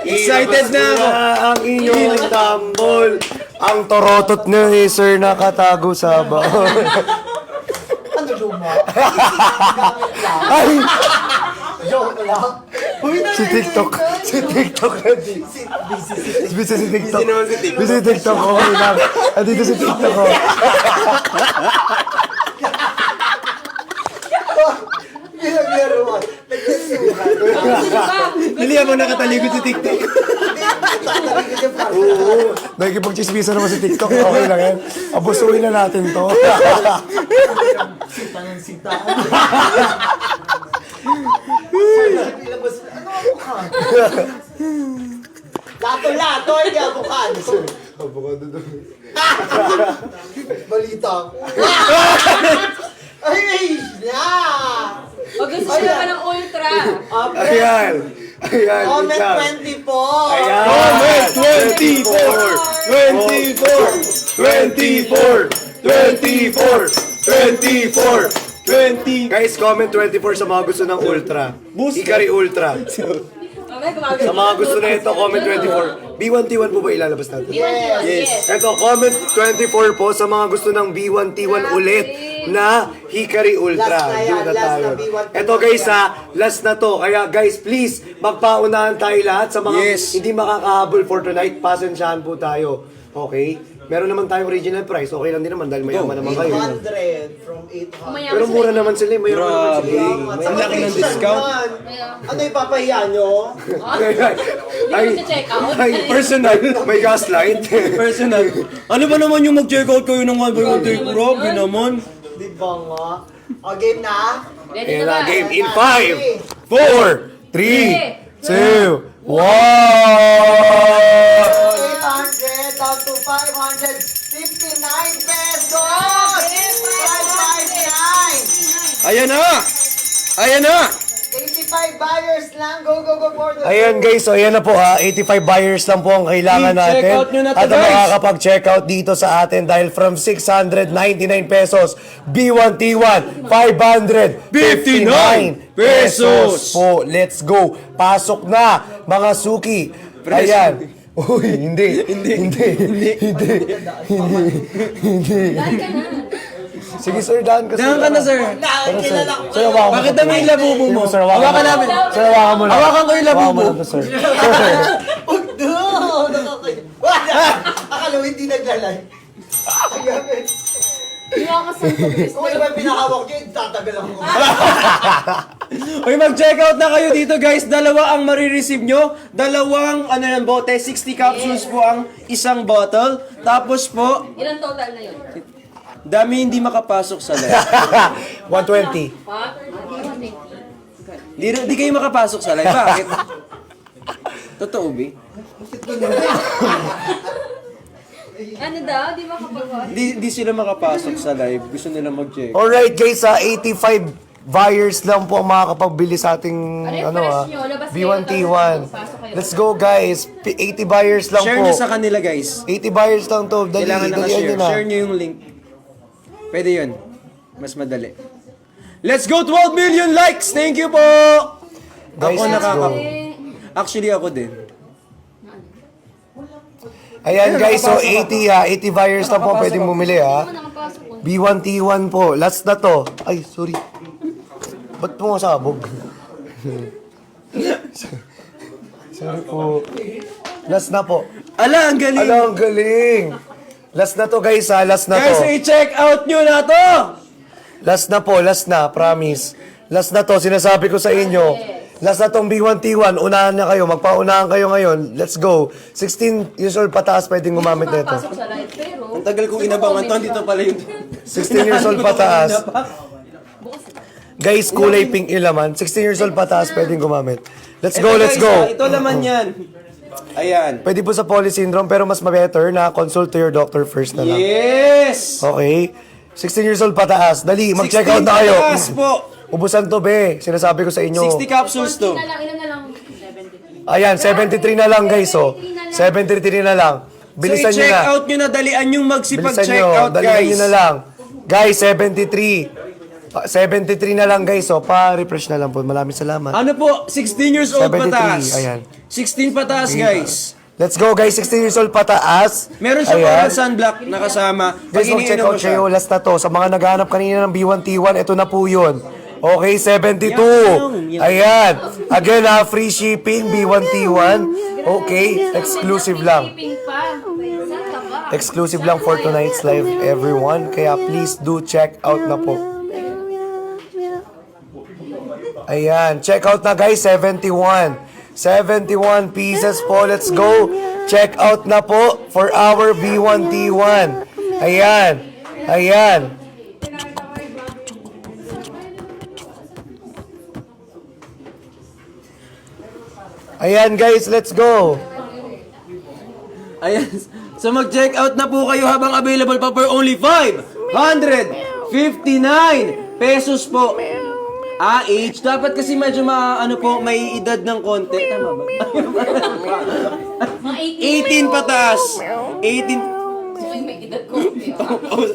Speaker 3: Excited na ako.
Speaker 2: Ang inyong tambol.
Speaker 5: Ang torotot ni Sir nakatago sa baon.
Speaker 4: Ano luma?
Speaker 5: Ay!
Speaker 4: Joke lang.
Speaker 5: Si TikTok. Si TikTok. Busy si TikTok.
Speaker 3: Busy naman si TikTok.
Speaker 5: Busy si TikTok. Okay lang. Andito si TikTok. Oh.
Speaker 4: Ginaglaruan. Nagkasuhan.
Speaker 3: Dili mo nakatalikod sa TikTok.
Speaker 5: Oo. Nakikipag-chismisa naman si TikTok. Okay lang yan. Abusuin na natin to.
Speaker 4: Sita ng sita. Ilabas. Ano ang mukha? Lato-lato, hindi avocado.
Speaker 2: Avocado doon.
Speaker 4: Balita ko. Ay, na!
Speaker 1: O gusto nyo ba ng ultra?
Speaker 2: Ayan. Ayan.
Speaker 4: Comment
Speaker 2: good job.
Speaker 4: 24.
Speaker 2: Ayan.
Speaker 3: Comment 24.
Speaker 2: Guys, comment 24 sa mga gusto ng ultra. Hikari ultra.
Speaker 1: Okay, gumagano.
Speaker 2: Sa mga gusto na ito, comment 24. B1T1 po ba ilalabas natin?
Speaker 1: Yes.
Speaker 2: Ito, comment 24 po sa mga gusto ng B1T1 ulit na Hikari Ultra.
Speaker 4: Last na yan,
Speaker 2: Doon na
Speaker 4: last
Speaker 2: tayo.
Speaker 4: na B1T1
Speaker 2: Ito guys ha, last na to. Kaya guys, please, magpaunahan tayo lahat sa mga
Speaker 3: Yes.
Speaker 2: hindi makakahabol for tonight. Pasensyahan po tayo. Okay? Meron naman tayong original price. Okay lang din naman dahil mayaman naman kayo.
Speaker 4: 800 from 800.
Speaker 1: Mayaman
Speaker 2: Pero
Speaker 1: sila.
Speaker 2: mura naman sila. Mayaman naman
Speaker 3: Grabe.
Speaker 2: sila.
Speaker 3: Ang laki ng discount.
Speaker 4: Ano ipapahiya nyo?
Speaker 2: Ay,
Speaker 1: Hindi ko check out.
Speaker 2: ay, personal. May gaslight.
Speaker 3: Personal. Ano ba naman yung mag-check out kayo ng 1 by 1 day? Grabe naman.
Speaker 4: Di ba nga? O, game na?
Speaker 1: Ready
Speaker 2: Ayan
Speaker 1: na
Speaker 2: na,
Speaker 1: ba?
Speaker 2: game in 5, 4, 3, 2, 1!
Speaker 4: 800 down to 559 pesos! 559!
Speaker 3: Ayan na! Ayan na!
Speaker 4: 85 buyers lang. Go, go, go for the
Speaker 5: Ayan guys, so ayan na po ha, 85 buyers lang po ang kailangan
Speaker 3: I-check
Speaker 5: natin.
Speaker 3: out nyo na to,
Speaker 5: At ang
Speaker 3: guys.
Speaker 5: makakapag-check out dito sa atin dahil from 699 pesos, B1T1, 559 pesos po. Let's go. Pasok na mga suki. Ayan. Uy, hindi.
Speaker 1: Dahil ka na.
Speaker 5: Sige sir, daan ka sir.
Speaker 3: Dahan ka na, sir.
Speaker 4: Nakakilala ko.
Speaker 5: Sir, hawakan mo.
Speaker 3: Bakit naman yung labubo mo?
Speaker 5: Sir, hawakan
Speaker 3: Hawakan
Speaker 5: mo.
Speaker 3: namin.
Speaker 5: Sir, hawakan mo lang.
Speaker 3: Hawakan ko yung labubo.
Speaker 5: Hawakan mo lang to, sir.
Speaker 4: Akala mo hindi naglalay.
Speaker 1: Hindi ako kasal ko, Chris.
Speaker 4: Kung iba pinahawak nyo, tatagal ako.
Speaker 3: Uy, mag-check out na kayo dito, guys. Dalawa ang marireceive nyo. Dalawang, ano ng bote, 60 capsules po ang isang bottle. Tapos po,
Speaker 1: Ilan total na yun?
Speaker 3: dami hindi makapasok sa live.
Speaker 5: 120.
Speaker 1: Pa?
Speaker 3: Di kayo makapasok sa live. Bakit? Totoo, B?
Speaker 1: Ano daw? Di makapagawa?
Speaker 3: Di sila makapasok sa live. Gusto nila mag-check.
Speaker 5: Alright guys, 85 buyers lang po ang makakapagbili sa ating
Speaker 1: Ano, fresh nyo, labas kayo,
Speaker 5: B1T1.
Speaker 1: pasok kayo.
Speaker 5: Let's go guys. 80 buyers lang
Speaker 3: Share
Speaker 5: po.
Speaker 3: nyo sa kanila, guys.
Speaker 5: 80 buyers lang to. Dali,
Speaker 3: Kailangan
Speaker 5: dalian
Speaker 3: naka-share.
Speaker 5: nyo na.
Speaker 3: Share nyo yung link. Pwede yun. Mas madali. Let's go 12 million likes! Thank you po!
Speaker 5: Guys,
Speaker 3: Ako
Speaker 5: let's go.
Speaker 3: Actually, ako din.
Speaker 5: Ayan guys, so 80 ha. 80 buyers lang po pwedeng bumili ha.
Speaker 1: Nakapasok ko.
Speaker 5: B1T1 po. Last na to. Ay, sorry. Ba't mo sabog? Sorry po. Last na po.
Speaker 3: Ala, ang galing!
Speaker 5: Ala, ang galing. Last na to guys ha. Last na
Speaker 3: Guys,
Speaker 5: to.
Speaker 3: i-check out nyo na to!
Speaker 5: Last na po, last na, promise. Last na to, sinasabi ko sa inyo. Last na tong B1T1, unahan na kayo, magpaunahan kayo ngayon. Let's go. 16 years old pataas pwedeng gumamit nito.
Speaker 1: Makapasok sa live, pero...
Speaker 3: Ang tagal kong inabangan to, dito pala yung...
Speaker 5: 16 years old pataas. Guys, kulay pink yung laman. 16 years old pataas pwedeng gumamit. Let's go,
Speaker 3: Ito,
Speaker 5: let's
Speaker 3: guys,
Speaker 5: go.
Speaker 3: Ito laman yan. Ayan.
Speaker 5: Pwede po sa poly syndrome, pero mas better na consult to your doctor first na lang.
Speaker 3: Yes!
Speaker 5: Okay? 16 years old pataas. Dali, mag-check out
Speaker 3: 16
Speaker 5: na kayo.
Speaker 3: pataas po.
Speaker 5: Ubusan to, be. Sinasabi ko sa inyo.
Speaker 3: 60 capsules to.
Speaker 1: Ilan na lang, ilan na lang? 73.
Speaker 5: Ayan, 73 na lang guys, oh. 73 na lang. Bilisan
Speaker 3: So,
Speaker 5: nyo
Speaker 3: i-check
Speaker 5: na.
Speaker 3: out nyo na, dalian yung
Speaker 5: Bilisan
Speaker 3: magsipag-check
Speaker 5: nyo.
Speaker 3: out,
Speaker 5: Dalihan
Speaker 3: guys.
Speaker 5: nyo na lang. Guys, 73. 73 na lang guys, oh. Pa-refresh na lang po. Maraming salamat.
Speaker 3: Ano po? 16 years old
Speaker 5: 73,
Speaker 3: pataas.
Speaker 5: ayan.
Speaker 3: 16 pataas, guys.
Speaker 5: Let's go guys, 16 years old pataas.
Speaker 3: Meron siya
Speaker 5: Ayan.
Speaker 3: oral sunblock na kasama.
Speaker 5: Guys,
Speaker 3: Pag
Speaker 5: check
Speaker 3: iniinom
Speaker 5: out
Speaker 3: mo siya.
Speaker 5: kayo. Last na to. Sa mga naghahanap kanina ng B1T1, ito na po yun. Okay, 72. Ayan. Again, free shipping, B1T1. Okay, exclusive lang.
Speaker 1: Shipping pa. Saan ka ba?
Speaker 5: Exclusive lang for tonight's live, everyone. Kaya please do check out na po. Ayan, check out na guys, 71. 71 pieces po, let's go. Check out na po for our B1T1. Ayan, ayan. Ayan guys, let's go.
Speaker 3: Ayan. So mag-check out na po kayo habang available pa for only 559 pesos po. Age. Dapat kasi medyo may edad ng konti. Tama ba?
Speaker 1: Mga
Speaker 3: 18 pataas. 18.
Speaker 1: May edad ko.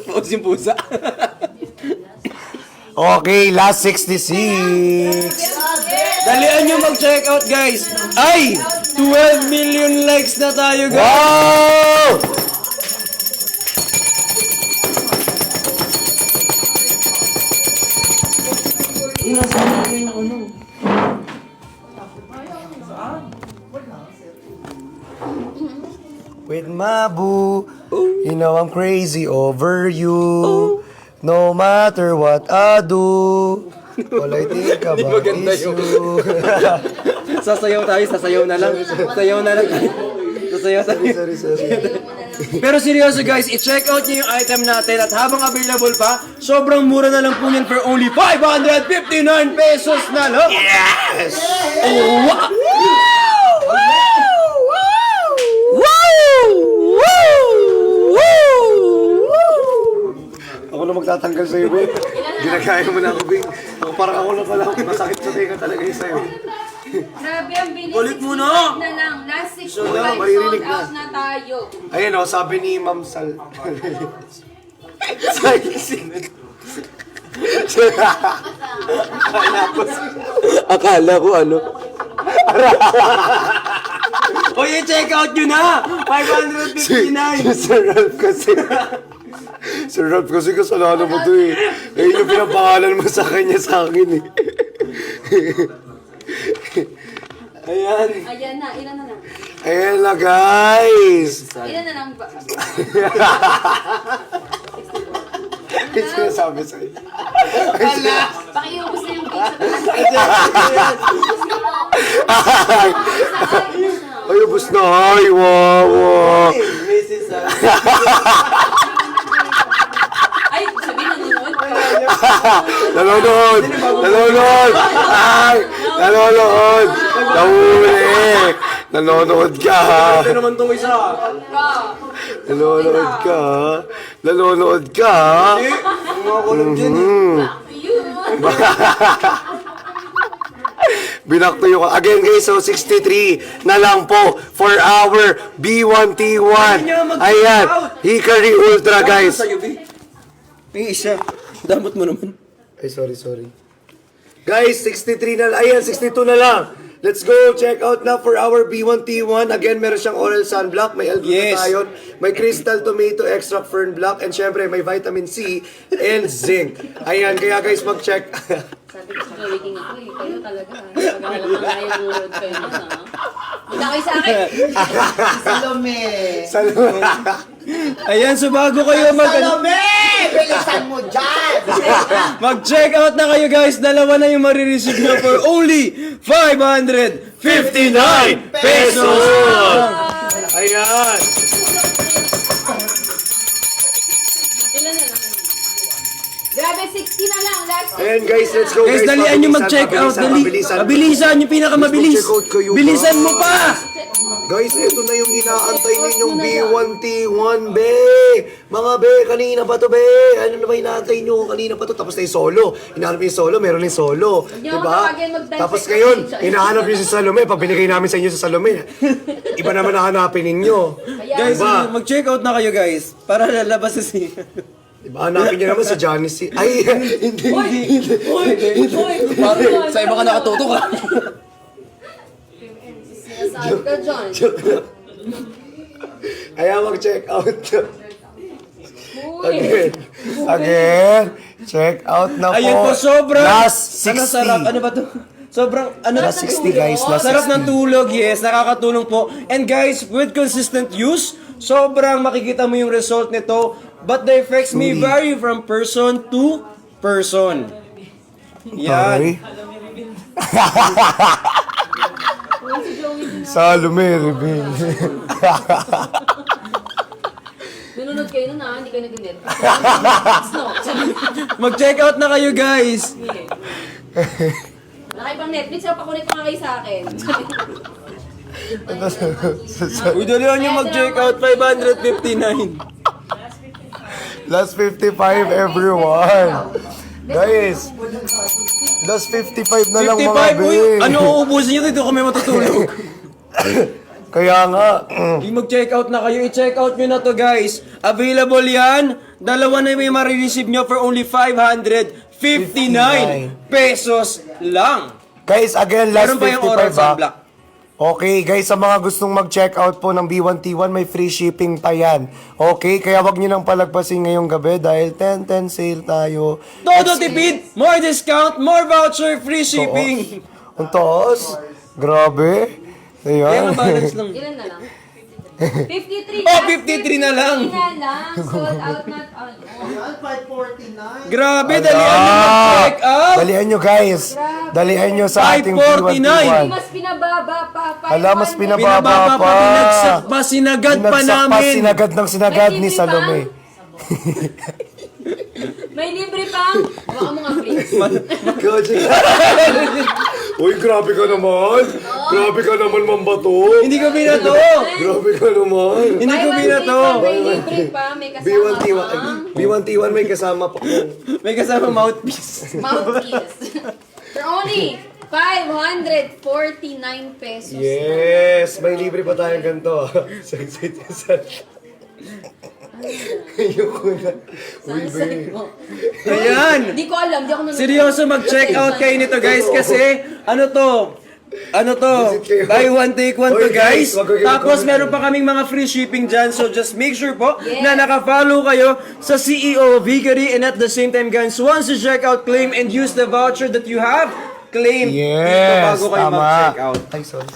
Speaker 3: Pause yung pusa.
Speaker 5: Okay, last 66.
Speaker 3: Dalian nyo mag-check out, guys. Ay! 12 million likes na tayo, guys.
Speaker 5: Wow! With my boo, you know I'm crazy over you. No matter what I do, all I think about
Speaker 3: maganda
Speaker 5: is
Speaker 3: yun.
Speaker 5: you.
Speaker 3: Sasayaw tayo, sasayaw na lang. Sasayaw na lang. Sasayaw tayo.
Speaker 5: Sorry.
Speaker 3: Pero seryoso guys, i-check out nyo yung item natin at habang available pa, sobrang mura na lang po yan for only 559 pesos na lang.
Speaker 5: Yes!
Speaker 3: Oh, wow!
Speaker 5: Ako na magtatanggal sa'yo, Bing. Ginagaya mo na ako, Bing. Ako parang ako na pala. Masakit sa tinga talaga yung sa'yo.
Speaker 1: Grabe ang bilis.
Speaker 3: Balik mo na!
Speaker 1: Na lang. Last 6
Speaker 5: So,
Speaker 1: sold
Speaker 5: maririnig na.
Speaker 1: out na tayo.
Speaker 5: Ayun o, sabi ni Ma'am Sal.
Speaker 3: Akala ko ano. O i-check out nyo na! 559!
Speaker 5: Sir Ralph kasi. Sir Ralph kasi kasalanan mo to eh. Eh, yung pinapangalan mo sa kanya sa akin eh.
Speaker 3: Ayan.
Speaker 1: Ayan na. Ilan na lang?
Speaker 5: Ayan na guys.
Speaker 1: Ilan na lang ba?
Speaker 5: Yung sinasabi sa'yo.
Speaker 1: Pakiubos na yung pizza.
Speaker 5: Ay, ubus na. Ay, wow.
Speaker 3: Mrs.
Speaker 1: Ay, sabi nanonood ka.
Speaker 5: Nanonood. Ay, nanonood. Nahuli. Nanonood ka.
Speaker 3: Ito naman tong isa.
Speaker 5: Nanonood ka. Nanonood ka.
Speaker 3: Mga kulong dyan
Speaker 5: Binakto yung... Again guys, so 63 na lang po for our B1T1. Ayan, Hikari Ultra guys.
Speaker 3: Sa'yo, B. May isa. Damot mo naman.
Speaker 5: Ay, sorry. Guys, 63 na lang. Ayan, 62 na lang. Let's go, check out na for our B1T1. Again, meron siyang oral sunblock, may L-glutathione, may crystal tomato extract fern block, and syempre may vitamin C and zinc. Ayan, kaya guys, mag-check.
Speaker 1: Sabi ko sa waking ako eh. Kayo talaga. Pag-alam na kayo nanonood kayo na. Hindi kayo sa akin.
Speaker 4: Salome!
Speaker 3: Ayan, so bago kayo
Speaker 4: Salome! Bilisan mo dyan!
Speaker 3: mag-check out na kayo guys, dalawa na yung marireceive nyo for only 559
Speaker 5: pesos! Ayan.
Speaker 1: Ilan na lang? Grabe, 60 na lang. Last
Speaker 5: Ayan guys, let's go
Speaker 3: Guys, dalian nyo mag-check out. Mabilisan, yung pinakamabilis.
Speaker 5: Check out kayo,
Speaker 3: Bilisan mo pa!
Speaker 5: Guys, ito na yung inaantay ninyong B1T1, be! Mga be, kanina pa to, be! Ano na ba inaantay nyo? Kanina pa to, tapos na yung solo. Hinahanap yung solo, meron yung solo.
Speaker 1: Hindi ako
Speaker 5: Diba?
Speaker 1: tawagin, mag-dance
Speaker 5: Tapos
Speaker 1: check
Speaker 5: ngayon,
Speaker 1: out.
Speaker 5: hinahanap nyo si Salome. Pag binigay namin sa inyo sa Salome, iba naman nahanapin ninyo.
Speaker 3: Guys,
Speaker 5: Diba?
Speaker 3: mag-check out na kayo guys. Para lalabas na si...
Speaker 5: Diba? Hanapin nyo naman si Janice. Ay, hindi.
Speaker 3: Parang sa iba ka nakatutok ha.
Speaker 1: Sinasabi ka dyan.
Speaker 5: Kaya mag-check out.
Speaker 1: Uy.
Speaker 5: Again, check out na po.
Speaker 3: Ayun po, sobrang...
Speaker 5: Last 60.
Speaker 3: Ano sarap? Ano ba to? Sobrang... Ano,
Speaker 5: Last 60 guys, last
Speaker 3: Sarap
Speaker 5: 60.
Speaker 3: ng tulog, yes. Nakakatulong po. And guys, with consistent use, sobrang makikita mo yung result nito. But the effects may vary from person to person. Yan.
Speaker 5: Salome, Rebel.
Speaker 1: Nanonood kayo nun hindi kayo nag-net. No.
Speaker 3: Mag-check out na kayo, guys.
Speaker 1: Wala kayo pang Netflix, pakulit pa nga kayo sa akin.
Speaker 3: Uy, dalihan nyo mag-check out. 559.
Speaker 5: Last 55, everyone. Guys, Das 55 na lang mga
Speaker 3: 55, uy,
Speaker 5: be.
Speaker 3: ano uubusin nyo dito kami matutulog?
Speaker 5: Kaya nga,
Speaker 3: Yung mag-check out na kayo, i-check out nyo na to guys. Available yan. Dalawa na may marireceive nyo for only 559 pesos lang.
Speaker 5: guys, again, last
Speaker 3: Meron pa yung oral
Speaker 5: 55
Speaker 3: sunblock.
Speaker 5: Okay, guys, sa mga gustong mag-check out po ng B1T1, may free shipping pa yan. Okay, kaya wag nyo nang palagpasin ngayong gabi dahil 10-10 sale tayo.
Speaker 3: Todo tipid, more discount, more voucher, free shipping.
Speaker 5: Ang taas. Grabe.
Speaker 3: Kaya
Speaker 5: Ayan.
Speaker 3: nga balance lang.
Speaker 1: Ilan na lang? 53.
Speaker 3: Oh, 53 na lang.
Speaker 1: 53 na lang. Sold out not on.
Speaker 4: Yan, 549.
Speaker 3: Grabe, dalian nyo mag-check out.
Speaker 5: Dalihan nyo, guys. Dalihan nyo sa ating
Speaker 3: 549.
Speaker 5: B1T1.
Speaker 1: Mas pinababa pa.
Speaker 5: Hala, mas
Speaker 1: 500.
Speaker 5: pinababa
Speaker 3: Binababa pa, binagsak pa, sinagad pa
Speaker 5: Binagsak
Speaker 3: namin.
Speaker 5: sinagad ng sinagad
Speaker 1: May
Speaker 5: ni
Speaker 1: libre
Speaker 5: Salome.
Speaker 1: May libre pang. Baka mo nga please.
Speaker 2: Uy, grabe ka naman. Grabe ka naman, Mambato.
Speaker 3: Hindi ko binato.
Speaker 2: Grabe ka naman.
Speaker 3: Hindi ko binato.
Speaker 1: May libre pa. May kasama
Speaker 2: B1T1,
Speaker 1: pang
Speaker 2: B1T1 may kasama pa.
Speaker 3: May kasama mouthpiece.
Speaker 1: mouthpiece. For only 549 pesos.
Speaker 2: Yes, may libre pa tayong ganito. Ayoko na. Uy,
Speaker 1: Sunset mo.
Speaker 3: Ayan.
Speaker 1: Hindi ko alam. Di ako nanonood.
Speaker 3: Seryoso mag-check out kayo nito guys kasi ano to?
Speaker 2: Visit kayo.
Speaker 3: Buy one take one to
Speaker 2: Oy,
Speaker 3: guys.
Speaker 2: guys, wag kayo
Speaker 3: Tapos
Speaker 2: mag-comment.
Speaker 3: meron pa kaming mga free shipping dyan. So just make sure po
Speaker 1: Yes.
Speaker 3: na naka-follow kayo sa CEO of Hickory, and at the same time guys, once you check out, claim and use the voucher that you have, claim dito
Speaker 5: Yes,
Speaker 3: bago kayo
Speaker 5: tama.
Speaker 3: mag-check out.
Speaker 5: Ay, sorry.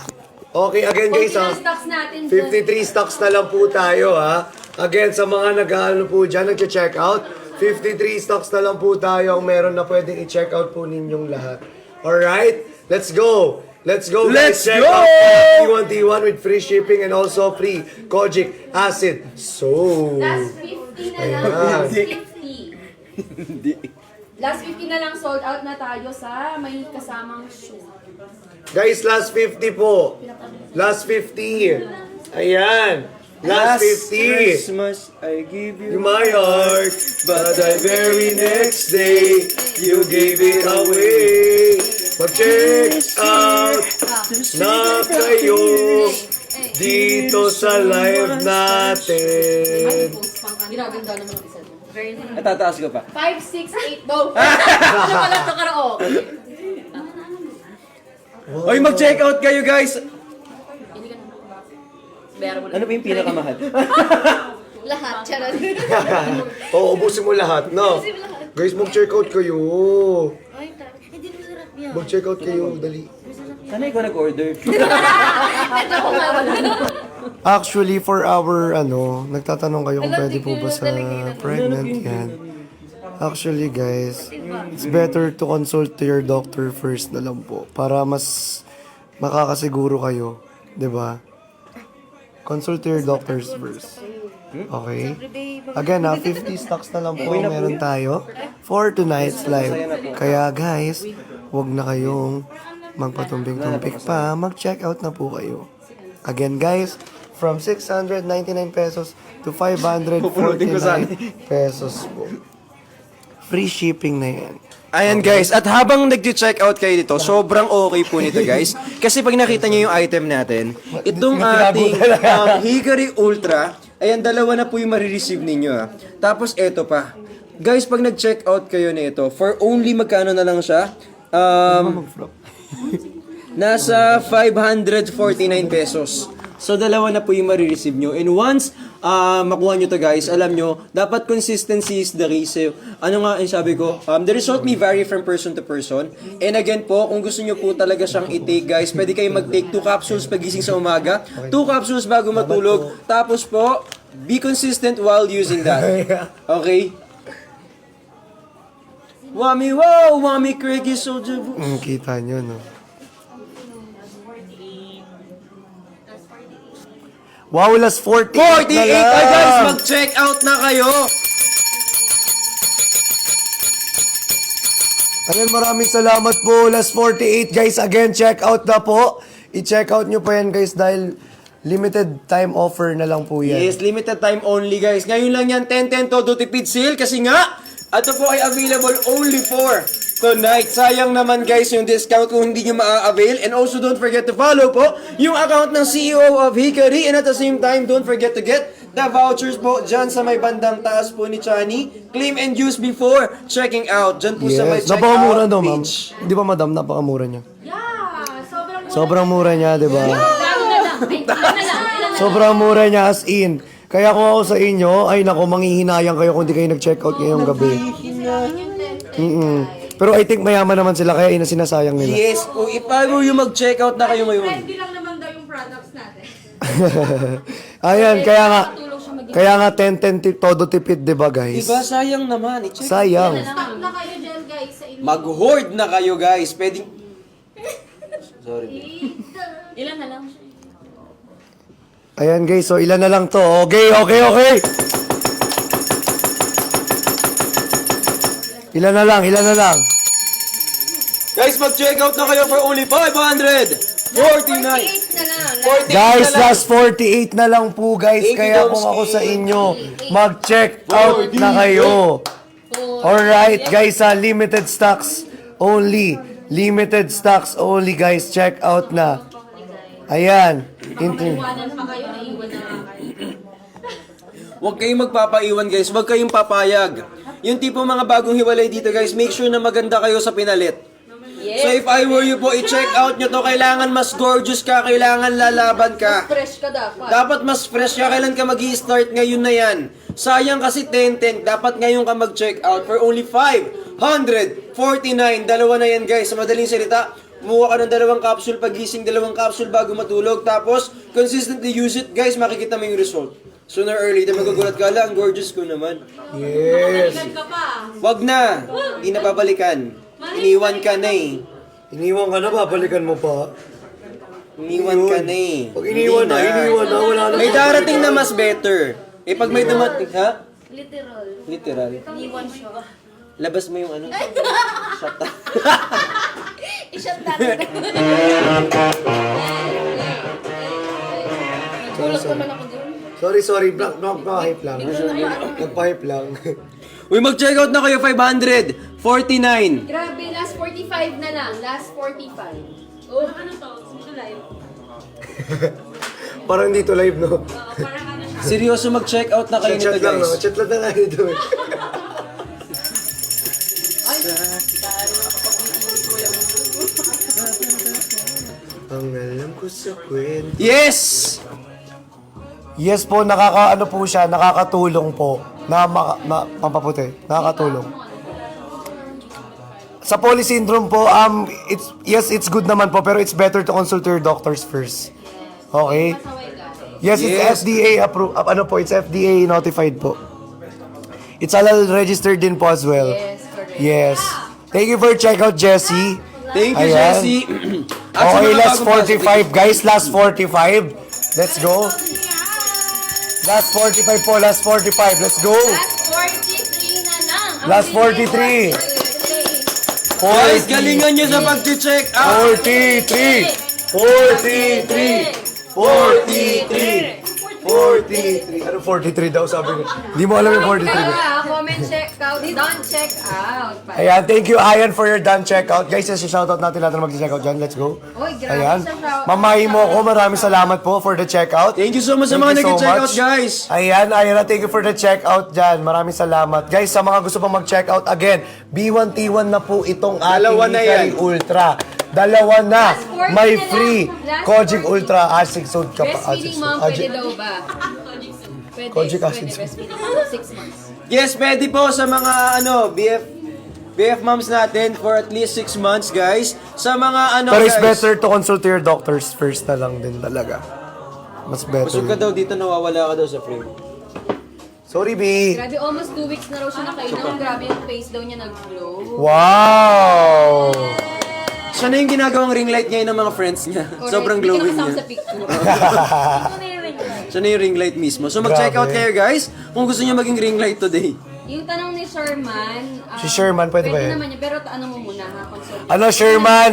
Speaker 2: Okay, again guys,
Speaker 1: Kunti
Speaker 2: ha.
Speaker 1: lang stocks natin.
Speaker 2: 53 stocks na lang po tayo, ha. Again, sa mga nag-ano po dyan, nag-check out, 53 stocks na lang po tayo ang meron na pwedeng i-check out po ninyong lahat. Alright? Let's go! Let's go,
Speaker 3: Let's
Speaker 2: guys! Check
Speaker 3: go!
Speaker 2: out T1T1 with free shipping and also free Kojic Acid. So,
Speaker 1: Last 50 na lang.
Speaker 2: Ayan.
Speaker 1: Last 50. Last 50 na lang sold out na tayo sa may kasamang shoe.
Speaker 2: guys, last 50 po. Last 50. Ayan. Last 50.
Speaker 3: Christmas, I give you
Speaker 2: My heart, but the very next day, you gave it away. Mag-check out na kayo dito sa live natin.
Speaker 1: Post pang ginaganda naman ang isa. Very nice.
Speaker 3: Tataas ko pa.
Speaker 1: 5, 6, 8, go! Ano pala ito karaoke?
Speaker 3: Hoy, mag-check out kayo guys.
Speaker 1: Hindi ka na. Bayaran mo na.
Speaker 3: Ano pa yung pinakamahal?
Speaker 1: Lahat, charot.
Speaker 2: Oo, ubusin mo lahat, no? Guys, mag-check out kayo.
Speaker 6: Ay, hindi masarap yan.
Speaker 2: Mag-check out kayo, dali.
Speaker 3: Sana ikaw nag-order.
Speaker 1: Ito ko nga wala.
Speaker 5: Actually, for our, nagtatanong kayo kung pwede po ba sa pregnant yan. Actually, guys, it's better to consult to your doctor first na lang po. Para mas makakasiguro kayo. 'Di ba? Consult to your doctors first. Okay? Again, 50 stocks na lang po ang meron tayo for tonight's live. Kaya guys, wag na kayong magpatumpik-tumpik pa. Mag-check out na po kayo. Again, guys, from 699 pesos to 549 pesos po. Free shipping na yan.
Speaker 3: Ayan guys, at habang nag-check out kayo dito, sobrang okay po nito guys. Kasi pag nakita niyo yung item natin, itong ating Hickory Ultra, ayan, dalawa na po yung marireceive ninyo ha. Tapos eto pa. Guys, pag nag-check out kayo nito, for only magkano na lang siya? Nasa 549 pesos. So, dalawa na po yung marireceive nyo. And once makuha nyo to guys, alam nyo, dapat consistency is the key. So, ano nga yung sabi ko, the result may vary from person to person. And again po, kung gusto nyo po talaga siyang i-take guys, pwede kayo mag-take 2 capsules pagising sa umaga, 2 capsules bago matulog, tapos po, be consistent while using that. Okay? Wami wow! Wami Craigie Soldier.
Speaker 5: Kita nyo, no? Wow, last 48
Speaker 3: 48!
Speaker 5: na lang!
Speaker 3: Ay guys, mag-check out na kayo!
Speaker 5: Ayan, maraming salamat po. Last 48, guys. Again, check out na po. I-check out nyo pa yan, guys, dahil limited time offer na lang po yan.
Speaker 3: Yes, limited time only guys. Ngayon lang yan, 10-10 todo tipid sale kasi nga, ito po ay available only for tonight. Sayang naman guys yung discount kung hindi nyo maa-avail. And also don't forget to follow po yung account ng CEO of Hikari. And at the same time, don't forget to get the vouchers po dyan sa may bandang taas po ni Chani. Claim and use before checking out. Dyan po sa may
Speaker 5: Yes,
Speaker 3: checkout
Speaker 5: napakamura no, ma'am.
Speaker 3: page.
Speaker 5: Di ba, madam? Napakamura niya.
Speaker 6: Yeah, sobrang
Speaker 5: Sobrang mura niya, di ba?
Speaker 1: Lalo na lang. Ay, ilan na lang.
Speaker 5: Sobrang mura niya as in. Kaya kung ako sa inyo, ay nako, manghihinayang kayo kung di kayo nag-check out ngayong gabi. Pero I think mayaman naman sila, kaya sinasayang nila.
Speaker 3: Yes, kung ipago yung mag-check out na kayo ngayon.
Speaker 6: Hindi lang naman daw yung products natin.
Speaker 5: Ayan, kaya nga 10-10 todo tipid, di ba guys?
Speaker 3: Diba, sayang naman. I-check.
Speaker 5: Sayang.
Speaker 6: Stop na kayo dyan guys sa inyo.
Speaker 3: Mag-hoard na kayo guys. Pwedeng... Sorry.
Speaker 1: Ilan na lang.
Speaker 5: Ayan guys, so ilan na lang to. Okay. Ilan na lang.
Speaker 3: Guys, mag-check out na kayo for only 549.
Speaker 1: 48 na lang.
Speaker 3: 48
Speaker 5: Guys,
Speaker 3: na lang.
Speaker 5: last 48 na lang po guys. Kaya kung ako sa inyo, mag-check out na kayo. Alright guys, limited stocks only. Limited stocks only guys. Check out na. Ayan.
Speaker 1: Iwanan pa kayo, naiwan na nga kayo.
Speaker 3: Huwag kayong magpapaiwan guys. Huwag kayong papayag. Yung tipo mga bagong hiwalay dito guys, make sure na maganda kayo sa pinalit.
Speaker 1: Yes.
Speaker 3: So if I were you po, i-check out nyo to. Kailangan mas gorgeous ka. Kailangan lalaban ka.
Speaker 1: Fresh ka dapat.
Speaker 3: Dapat mas fresh ka. Kailan ka mag-i-start? Ngayon na yan. Sayang kasi 10-10. Dapat ngayon ka mag-check out for only 549. Dalawa na yan guys. Sa madaling salita, kumuha ka ng 2 capsule pagising, 2 capsule bago matulog. Tapos, consistently use it. Guys, makikita mo yung result. Sooner or later, magugulat ka lang. Gorgeous ko naman.
Speaker 5: Yes.
Speaker 1: ka pa.
Speaker 3: Wag na. Hindi na babalikan. Iniwan ka na eh.
Speaker 5: Iniwan ka na, babalikan mo pa.
Speaker 3: Iniwan ka na eh.
Speaker 5: Pag iniwan na, wala na.
Speaker 3: May darating na mas better. Eh pag may dumating, ha?
Speaker 6: Literal.
Speaker 3: Literal.
Speaker 6: Iwan siya.
Speaker 3: Labas mo yung ano. Shut up.
Speaker 6: I-shut natin.
Speaker 1: Tulog naman ako dun.
Speaker 5: Sorry, nagpa-hype lang. Nagpa-hype lang.
Speaker 3: Uy, mag-check out na kayo, 549.
Speaker 1: Grabe, last 45 na lang. Last 45. Oh, ano to? Sino live?
Speaker 5: Parang dito live, no?
Speaker 1: Parang ano siya.
Speaker 3: Seryoso, mag-check out na kayo nito,
Speaker 5: Chat lang, no?
Speaker 3: guys.
Speaker 5: Chat lang na kayo dito. Ang alam ko sa kwento.
Speaker 3: Yes!
Speaker 5: Yes po, nakakaano po siya, nakakatulong po. Pampaputi, nakakatulong. Sa poly syndrome po, it's good naman po, pero it's better to consult your doctors first. Okay? Yes, it's
Speaker 3: Yes.
Speaker 5: FDA approved. It's FDA notified po. It's halal registered din po as well.
Speaker 1: Yes, correct.
Speaker 5: Yes. Thank you for check out, Jessie.
Speaker 3: Thank you,
Speaker 5: Ayan.
Speaker 3: Jessie. At sa
Speaker 5: Okay,
Speaker 3: mga
Speaker 5: last
Speaker 3: bagong pasok,
Speaker 5: 45, guys. Last 45. Let's go. Last 45 po, last 45. Let's go.
Speaker 1: Last 43 na lang. Ang
Speaker 5: Last
Speaker 1: bilis.
Speaker 5: 43.
Speaker 3: Guys, galingan nyo sa pag-check out.
Speaker 5: 43. 43. 43. 43. Ano 43 daw sabi ko? Hindi mo alam yung 43.
Speaker 1: Comment check out. Don't check out.
Speaker 5: Ayan, thank you Ayan for your done checkout. Guys, shoutout natin lahat na mag-checkout dyan. Let's go.
Speaker 1: Uy, grabe
Speaker 5: Ayan.
Speaker 1: sa shout-
Speaker 5: Mamahi mo ko, maraming salamat po for the checkout.
Speaker 3: Thank you so much sa
Speaker 5: Thank
Speaker 3: mga
Speaker 5: you so
Speaker 3: nag-check out,
Speaker 5: much.
Speaker 3: guys.
Speaker 5: Ayan, thank you for the checkout dyan. Maraming salamat. Guys, sa mga gusto pa mag-checkout, again, B1T1 na po itong ating
Speaker 3: Dalawa na
Speaker 5: Hikari
Speaker 3: yan.
Speaker 5: Ultra. Dalawa na.
Speaker 1: Last 40
Speaker 5: May
Speaker 1: na lang.
Speaker 5: free.
Speaker 1: Last
Speaker 5: Kojic
Speaker 1: 40.
Speaker 5: Ultra. Asik sod ka pa.
Speaker 1: Breastfeeding mom, pwede daw ba? Pwede,
Speaker 5: Kojic
Speaker 1: pwede
Speaker 5: acid.
Speaker 1: breastfeeding. 6 months.
Speaker 3: Yes, pwede po sa mga BF moms natin for at least 6 months, guys. Sa mga
Speaker 5: Pero it's
Speaker 3: guys.
Speaker 5: better to consult your doctors first na lang din talaga. Mas better.
Speaker 3: Busog ka daw dito, nawawala ka daw sa frame.
Speaker 5: Sorry, B.
Speaker 1: Grabe, almost 2 weeks na raw siya nakainom. Grabe yung face daw niya nag-glow.
Speaker 5: Wow!
Speaker 3: Siya na yung ginagawang ring light ngayon ng mga friends niya.
Speaker 1: Correct.
Speaker 3: Sobrang
Speaker 1: Hindi ka
Speaker 3: glowing
Speaker 1: nakasama
Speaker 3: niya.
Speaker 1: sa picture.
Speaker 3: Siya na yung ring light mismo. So mag-check out
Speaker 5: Grabe.
Speaker 3: kayo, guys, kung gusto niyo maging ring light today.
Speaker 1: Yung tanong ni Sherman.
Speaker 5: Si Sherman, pwede ba yan?
Speaker 1: naman yun, pero ano mo muna ha, consult.
Speaker 5: Ano, Sherman?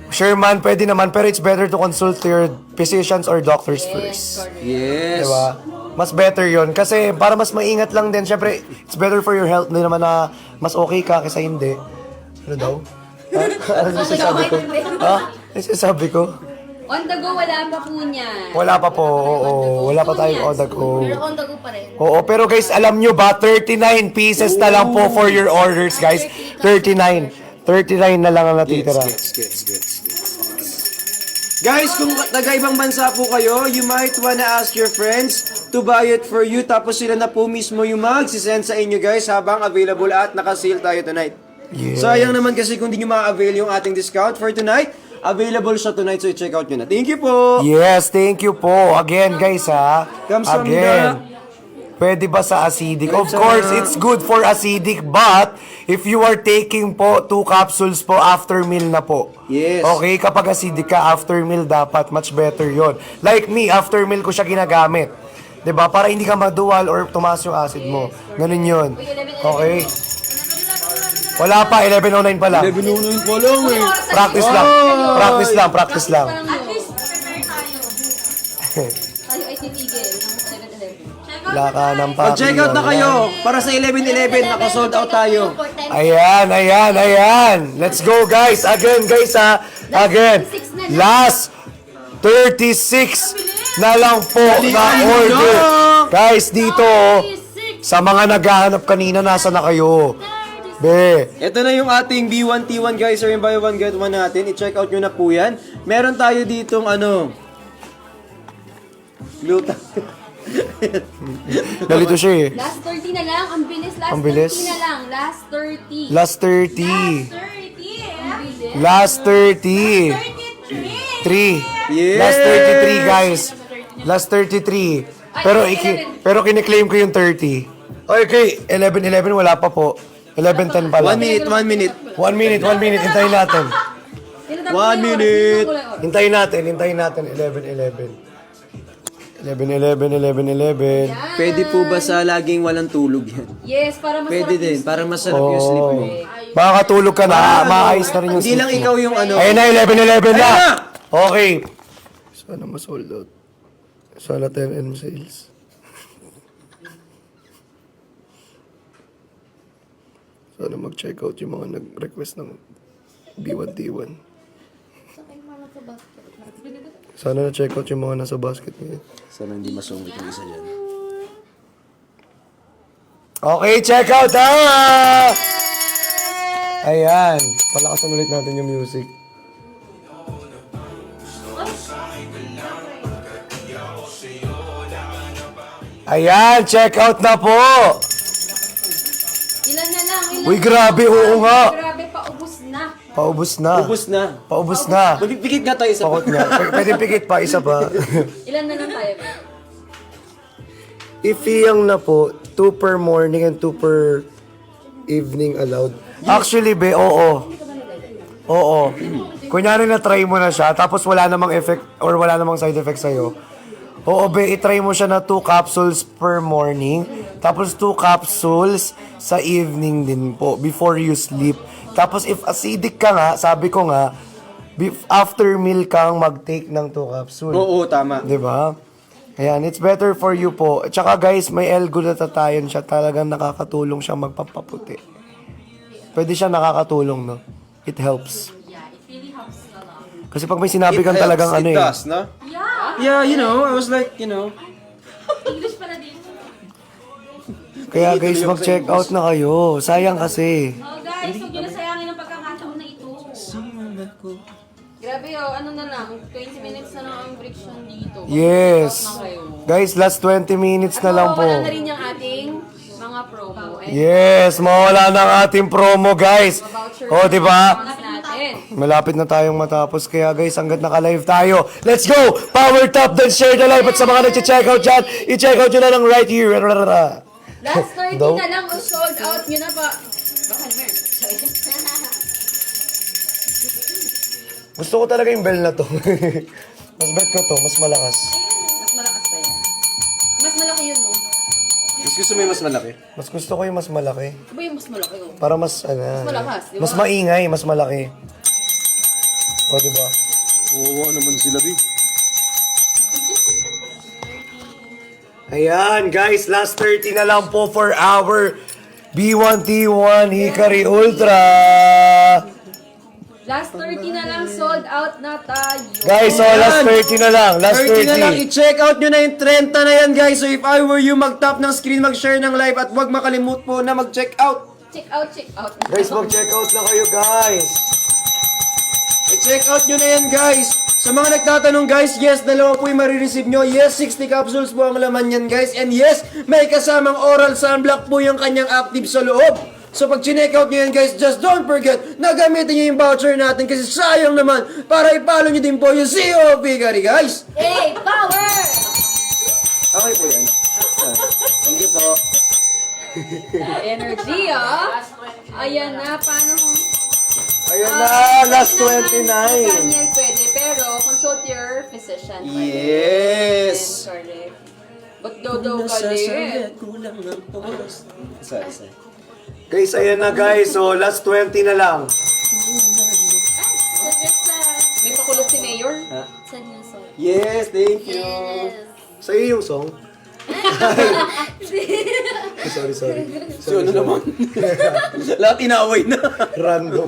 Speaker 5: Sherman, pwede naman, pero it's better to consult your physicians or doctors
Speaker 1: Yes,
Speaker 5: first.
Speaker 1: correct.
Speaker 3: Yes.
Speaker 5: Diba? Mas better yon kasi para mas maingat lang din. Syempre, it's better for your health din naman na mas okay ka kaysa hindi. Ano daw? Ha? Ano sasabi ko? Ha? Ano sasabi ko?
Speaker 1: On the go, wala pa po niya.
Speaker 5: Wala pa po, oo. Wala pa tayong on the go.
Speaker 6: Pero on the go pa rin.
Speaker 5: Oo, pero guys, alam nyo ba, 39 pieces na lang po for your orders, guys. 39. 39 na lang ang natitira.
Speaker 3: Gets. Guys, kung taga-ibang bansa po kayo, you might wanna ask your friends to buy it for you. Tapos sila na po mismo yung magsisend sa inyo, guys, habang available at naka-sale tayo tonight.
Speaker 5: Yeah.
Speaker 3: Sayang naman kasi kung di nyo ma-avail yung ating discount for tonight. Available siya tonight, so i-check out nyo na. Thank you po!
Speaker 5: Yes, thank you po. Again, guys, ha?
Speaker 3: Kamsahamnida.
Speaker 5: Again. Pwede ba sa acidic? Of course, it's good for acidic, but if you are taking po 2 capsules po after meal na po.
Speaker 3: Yes.
Speaker 5: Okay, kapag acidic ka, after meal dapat, much better yon. Like me, after meal ko siya ginagamit. 'Di ba? Para hindi ka maduwal or tumaas yung acid mo. Ganun yun. Okay? Wala pa, 11:09 pa lang.
Speaker 3: 11:09 pa lang eh.
Speaker 5: Practice lang. Practice lang.
Speaker 1: At least, prepare tayo. Tayo ay titigil ng 7-Eleven.
Speaker 5: Wala ka ng
Speaker 3: Mag-check out na kayo para sa 11:11. Naka-sold out tayo.
Speaker 5: Ayan. Let's go, guys. Again, guys, ha. Again. Last 36 na lang po na order. Guys, dito, sa mga naghahanap kanina, nasa na kayo? Be.
Speaker 3: Ito na yung ating B1T1 guys, or yung buy one get one natin. I-check out nyo na po yan. Meron tayo ditong gluta.
Speaker 5: Nalito siya eh.
Speaker 1: Last 30 na lang. Ang bilis. Last
Speaker 5: Ang bilis.
Speaker 1: 30 na lang. Last 30.
Speaker 5: Last 30.
Speaker 6: 30.
Speaker 5: Last 30. 3.
Speaker 6: 33.
Speaker 3: Yes!
Speaker 5: Last 33, guys. Last 33. Pero kiniklaim ko yung 30. Okay, 11:11 wala pa po. 11:10 pa
Speaker 3: 1
Speaker 5: lang.
Speaker 3: minute, 1 minute.
Speaker 5: 1 minute. Hintayin natin.
Speaker 3: 1 minute.
Speaker 5: Hintayin natin. 11:11.
Speaker 3: Pwede po ba sa laging walang tulog yan?
Speaker 1: Yes, para masarap
Speaker 3: Pwede din,
Speaker 1: yung
Speaker 3: para masarap yung sleep mo.
Speaker 5: Makakatulog ka na, maayos na rin yung
Speaker 3: Hindi lang
Speaker 5: sleep mo.
Speaker 3: ikaw yung
Speaker 5: Ayun na, 11:11 na.
Speaker 3: Ayun na!
Speaker 5: Okay. Sana ma-sold out. Sana 10M sales. Sana mag-check out yung mga nag-request ng B1T1. Sana na-check out yung mga nasa basket niya.
Speaker 3: Sana hindi masungit yung isa dyan.
Speaker 5: Okay, check out ha! Ayan. Palakasan ulit natin yung music. Ayan, check out na po!
Speaker 1: Ilan na lang.
Speaker 5: Uy, grabe, oo nga.
Speaker 1: Grabe, paubos na.
Speaker 5: Paubos na.
Speaker 3: Ubus na.
Speaker 5: Paubos na.
Speaker 3: Magpipikit nga tayo sa
Speaker 5: Pakot nga. Pwede pikit pa, isa pa.
Speaker 1: Ilan na lang tayo?
Speaker 5: Ifiyang na po, 2 per morning and 2 per evening allowed. Actually, be, oo. Oo. Kunyari na-try mo na siya, tapos wala namang effect or wala namang side effect sa'yo. Oo, be, itry mo siya na 2 capsules per morning, tapos 2 capsules sa evening din po, before you sleep. Tapos if acidic ka nga, sabi ko nga, after meal kang mag-take ng 2 capsules.
Speaker 3: Oo, tama.
Speaker 5: Diba? Ayan, it's better for you po. Tsaka guys, may L-glutathione siya. Talagang nakakatulong siya magpapaputi. Pwede siya nakakatulong, no? It helps. Kasi pag may sinabi kang talagang ano
Speaker 3: It
Speaker 5: eh.
Speaker 3: does, no? Yeah, you know, I was like, you know.
Speaker 6: English pala dito.
Speaker 5: Kaya guys, mag-check out na kayo. Sayang kasi.
Speaker 6: Oh guys, huwag nyo na sayangin ang pagkakataon na ito.
Speaker 1: Grabe ano na lang. 20 minutes na lang ang friction dito.
Speaker 5: Yes.
Speaker 1: Mag-check out na kayo.
Speaker 5: Guys, last 20 minutes na lang po.
Speaker 1: Wala na rin yung ating mga promo. And
Speaker 5: Yes, mawala na ang ating promo, guys.
Speaker 1: voucher
Speaker 5: O, di ba?
Speaker 1: natin.
Speaker 5: Malapit na tayong matapos. Kaya guys, hanggat naka-live tayo. Let's go! Power tap, then share the live. At sa mga nag-check out dyan, i-check out nyo na lang right here.
Speaker 1: Last 30
Speaker 5: Daw?
Speaker 1: na lang o sold out nyo na pa. Baka naman. Sorry.
Speaker 5: Gusto ko talaga yung bell na to. Mas bet ko to, mas malakas.
Speaker 1: Mas malakas pa yan. Mas malaki yun, oh.
Speaker 3: Mas gusto mo yung mas malaki?
Speaker 5: Mas gusto ko yung mas malaki.
Speaker 1: Iba yung mas malaki, oh.
Speaker 5: Para mas,
Speaker 1: malakas, di ba?
Speaker 5: mas maingay, mas malaki. O, diba?
Speaker 3: Oo, naman sila, B.
Speaker 5: Ayan, guys, last 30 na lang po for our B1T1 Hikari Ultra.
Speaker 1: Last 30 na lang, sold out na tayo.
Speaker 5: Guys, so last 30 na lang. Last
Speaker 3: 30 na lang,
Speaker 5: 30.
Speaker 3: i-check out nyo na yung 30 na yan guys. So if I were you, mag-tap ng screen, mag-share ng live at huwag makalimut po na mag-check out.
Speaker 1: Check out, check out.
Speaker 5: Guys, mag-check out na kayo, guys.
Speaker 3: I-check out nyo na yan guys. Sa mga nagtatanong guys, yes, dalawa po yung marireceive nyo. Yes, 60 capsules po ang laman yan guys. And yes, may kasamang oral sunblock po yung kanyang active sa loob. So pag chinek out nyo yan guys, just don't forget na gamitin nyo yung voucher natin kasi sayang naman para ipalo nyo din po yung CO Vicari guys.
Speaker 1: Hey, power!
Speaker 3: Okay po yan. Thank you po.
Speaker 1: Energy, ah. Ayan na, paano kung...
Speaker 5: Ayun na, last 29.
Speaker 1: Daniel, pwede, pero consult your physician. Pwede.
Speaker 3: Yes.
Speaker 1: Sorry. Ba't daw galit?
Speaker 3: Kulang ng oras. Sorry.
Speaker 5: Guys, ayan na guys. So, last 20 na lang.
Speaker 1: May pakulot si Mayor?
Speaker 3: Yes, thank you.
Speaker 5: Sa'yo yung song? sorry.
Speaker 3: So ano naman? Lahat inaway na.
Speaker 5: Random.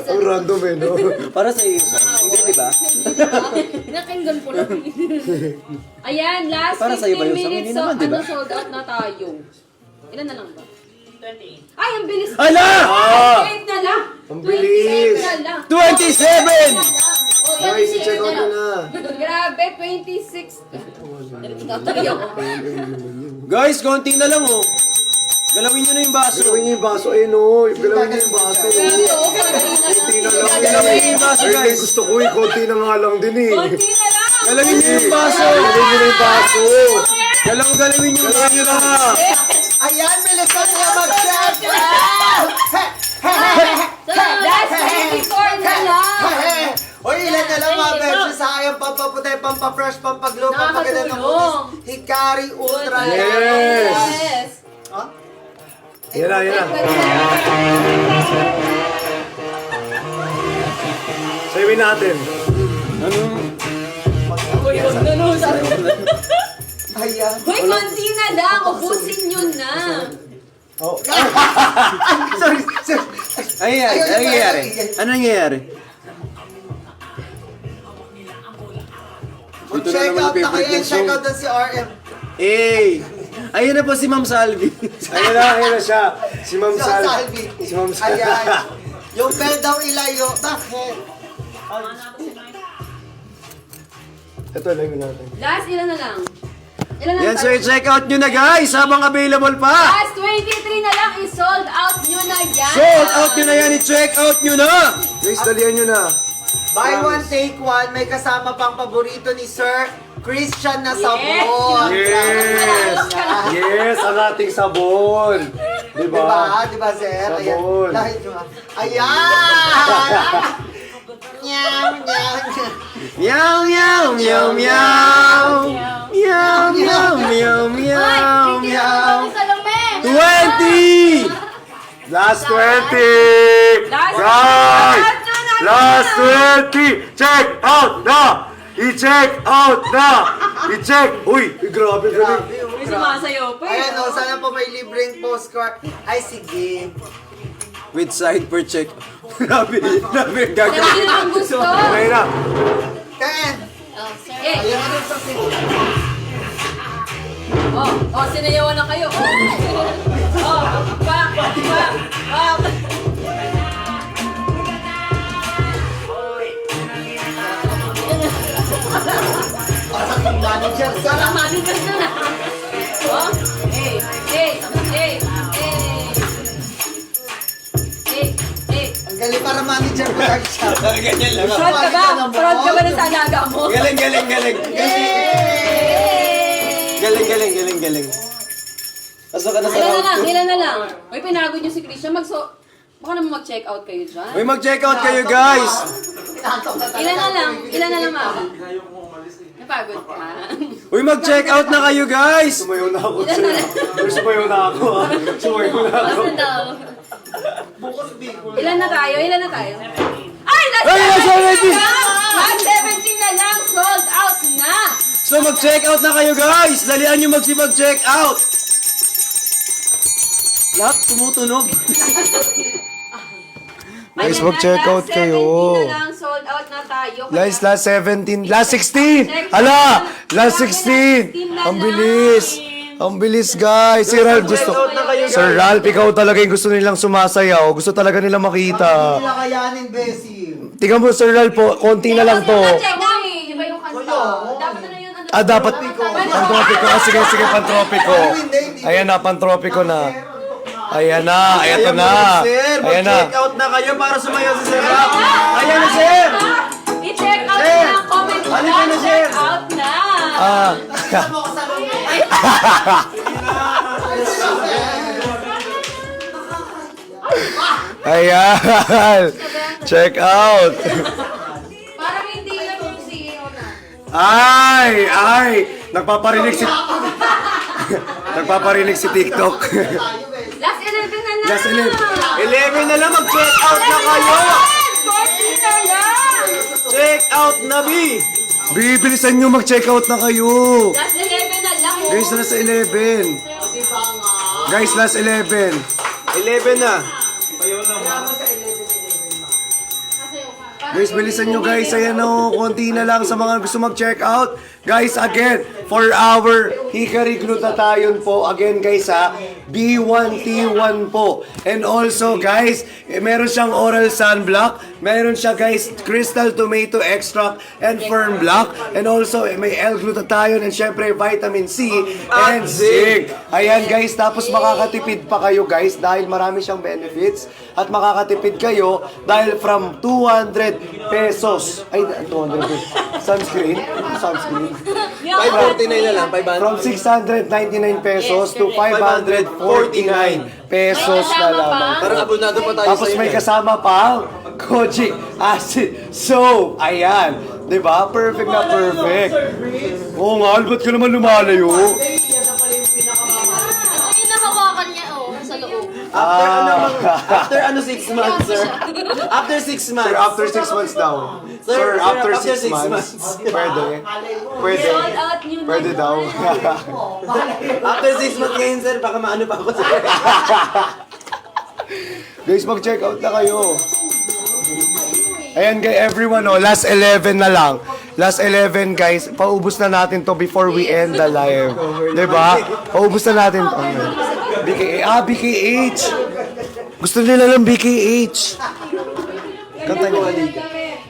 Speaker 5: Ang random eh, no?
Speaker 3: Para sa iyo. Hindi, di ba?
Speaker 1: Nakinggan ko lang. Ayan, last
Speaker 3: Para sa'yo ba
Speaker 1: 15
Speaker 3: yun? Sa
Speaker 1: minutes.
Speaker 3: hindi
Speaker 1: So,
Speaker 3: naman, di ba?
Speaker 1: sold out na tayo. Ilan na lang ba? 28. Ay, ang bilis.
Speaker 3: Ala!
Speaker 1: 28 na lang.
Speaker 5: Ang bilis.
Speaker 1: 28 na lang.
Speaker 3: 27!
Speaker 1: Oh,
Speaker 5: Guys, i-check out nyo na.
Speaker 1: Grabe, 26.
Speaker 3: Guys, konti na lang oh. Galawin nyo na yung baso.
Speaker 5: Galawin nyo yung baso. Ayun o. Galawin nyo yung baso. Konti na lang.
Speaker 3: Galawin nyo yung baso
Speaker 5: Ay,
Speaker 3: guys.
Speaker 5: gusto ko eh. Konti na nga lang din eh.
Speaker 1: Konti na lang.
Speaker 3: Galawin nyo yung baso.
Speaker 5: Galawin nyo yung baso.
Speaker 3: Galawin nyo yung baso na.
Speaker 4: Ayan, bilisan niya mag-share!
Speaker 1: Last 24 na lang.
Speaker 4: Uy, ilan na lang mga beses, sayang pampaputi, pampafresh, pampaglow, pampaganda ng
Speaker 1: Nakakatulong.
Speaker 4: kumis. Hikari Ultra
Speaker 5: Yes.
Speaker 1: Yes.
Speaker 4: Huh?
Speaker 5: Yan na, yan na. Sabihin natin.
Speaker 4: Ayan.
Speaker 1: Hoy, konti na lang. Ubusin nyo na.
Speaker 4: Sorry.
Speaker 3: Ay, nangyayari? Ano nangyayari? Dito na
Speaker 4: Check
Speaker 3: naman
Speaker 4: out
Speaker 3: ang
Speaker 4: na
Speaker 3: favorite
Speaker 4: kayo,
Speaker 3: yung
Speaker 4: check
Speaker 3: song.
Speaker 4: out na si RM.
Speaker 3: Ayun na po si Ma'am Salvi.
Speaker 5: Ayun na siya. Si Ma'am
Speaker 4: Si
Speaker 5: Sal.
Speaker 4: Salvi.
Speaker 5: Si Ma'am Sal.
Speaker 4: Ayan. Yung bell daw ilayo. Bakit?
Speaker 5: Ito, lagyan natin.
Speaker 1: Last, ilan na lang? Ilan na
Speaker 3: Yan,
Speaker 1: lang?
Speaker 3: so i-check out nyo na guys habang available pa.
Speaker 1: Last 23 na lang. I-sold out nyo na yan.
Speaker 3: Sold out nyo na yan, i-check out nyo na.
Speaker 5: Guys, dalihan nyo na.
Speaker 4: Buy one, take one. May kasama pang paborito ni Sir Christian na sabon.
Speaker 5: Yes! Yes, ang ating sabon. Diba?
Speaker 4: Diba, sir?
Speaker 5: Sabon.
Speaker 4: Ayan. Dahil nyo nga. Ayan! Nyaw, nyaw, nyaw.
Speaker 3: Meow, meow, meow, meow. Meow, meow, meow, meow, meow. 20!
Speaker 5: Last 20! Guys! Last 20! Check out na! I-check out na! I-check! Uy! Grabe, grabe.
Speaker 1: May sumasayo pa eh.
Speaker 4: Ayan o, sana po may libreng postcard. Ay, sige.
Speaker 3: With side per check. Grabe,
Speaker 1: Sabi
Speaker 3: gagawin.
Speaker 1: na ang gusto.
Speaker 5: Okay na.
Speaker 4: 10.
Speaker 1: Eh,
Speaker 4: Ayan na sa
Speaker 1: sinayawan na kayo. Pak.
Speaker 4: manager. Sana.
Speaker 1: Manager na.
Speaker 4: Ang galing para manager ko lang siya.
Speaker 3: Ganyan lang.
Speaker 1: Proud ka ba? Proud ka ba na sa alaga mo?
Speaker 3: Galing. Galing. Pasok ka na sa round 2.
Speaker 1: Ilan na lang. Uy, pinagod niyo si Christian. Baka naman mag-check out kayo dyan.
Speaker 3: Uy, mag-check out kayo guys.
Speaker 1: Ilan na lang, mama? Napagod ka.
Speaker 3: Uy, mag-check out na kayo guys.
Speaker 5: Sumayaw na ako. Sumayaw na ako. Sumayaw na ako.
Speaker 1: Basta daw. Ilan na tayo? Ay, last
Speaker 3: Ay, last
Speaker 1: 17
Speaker 3: 17!
Speaker 1: na lang! Last 17 na lang! Sold out na!
Speaker 3: So mag-check out na kayo guys. Dalian nyo mag-check out. Lahat tumutunog.
Speaker 5: Guys, mag-check out kayo.
Speaker 1: 17 na lang, sold out na tayo.
Speaker 5: Guys, last 17, last 16! Hala! Last 16! Ang bilis! Ang bilis, guys! Si Ralph gusto... Sir Ralph, ikaw talaga yung gusto nilang sumasayaw. Gusto talaga nila makita.
Speaker 4: Hindi nila kayanin, Bessie.
Speaker 5: Tingnan mo, Sir Ralph po, konti na lang to.
Speaker 1: Check out eh. Iba yung kanta. Dapat na yun.
Speaker 5: Ah, dapat... Pantropiko. Ah, sige, pantropiko. Ayan na, pantropiko na. Ayan na, ayan na.
Speaker 3: Sir,
Speaker 5: Ayan na.
Speaker 3: mag-check out na kayo para sumayaw si Sir Rap. Ayan na, sir!
Speaker 1: I-check out
Speaker 3: Sir!
Speaker 1: na. Comment mo
Speaker 3: Halika
Speaker 1: lang.
Speaker 3: na, sir!
Speaker 1: Check out na.
Speaker 5: Ah. Ayan. Check out.
Speaker 1: Parang hindi lang yung CEO na.
Speaker 5: Ay. Nagpaparinig si... Nagpaparinig si TikTok.
Speaker 1: Last 11 na lang.
Speaker 5: Last 11.
Speaker 3: 11 na lang, mag-check out na kayo!
Speaker 1: 14 na lang.
Speaker 3: Check out na, B!
Speaker 5: Bibilisan nyo, mag-check out na kayo.
Speaker 1: Last 11 na lang. Oh.
Speaker 5: Guys, last 11. Guys, last 11.
Speaker 3: 11 na.
Speaker 5: Guys, bilisan nyo guys. Ayan o, konti na lang sa mga gusto mag-check out. Guys, again, for our Hickory Glutathione po. Again guys ha, B1T1 po. And also guys, meron siyang oral sunblock. Meron siya guys, crystal tomato extract and firm block. And also, may L-glutathione and syempre vitamin C and zinc. Ayan guys, tapos makakatipid pa kayo guys dahil marami siyang benefits. At makakatipid kayo dahil from 200 pesos. Ay, 200 pesos. Sunscreen? Sunscreen.
Speaker 3: 549 na lang, 500.
Speaker 5: From 699 pesos to 549 pesos na lamang.
Speaker 3: Parang abonado pa tayo
Speaker 5: Tapos
Speaker 3: sa'yo.
Speaker 5: may kasama pang kojic acid soap. Ayan. Diba? Perfect na perfect. Oo nga, ba't ka naman lumalayo?
Speaker 6: Ay, nahawakan niya, oh, sa loob.
Speaker 3: After 6 months, sir. After 6 months.
Speaker 5: Sir, after 6 months daw. Sir, after 6 months. Pwede. Pwede.
Speaker 1: Sold out new na.
Speaker 5: Pwede daw.
Speaker 3: After 6 months ngayon, sir, baka maano pa ako, sir.
Speaker 5: Guys, mag-check out na kayo. Ayan guys, everyone, oh, last 11 na lang. Last 11 guys, paubos na natin to before we end the live. Diba? Paubos na natin to. BKH. Gusto nila lang BKH.
Speaker 3: Kanta niyo, halika.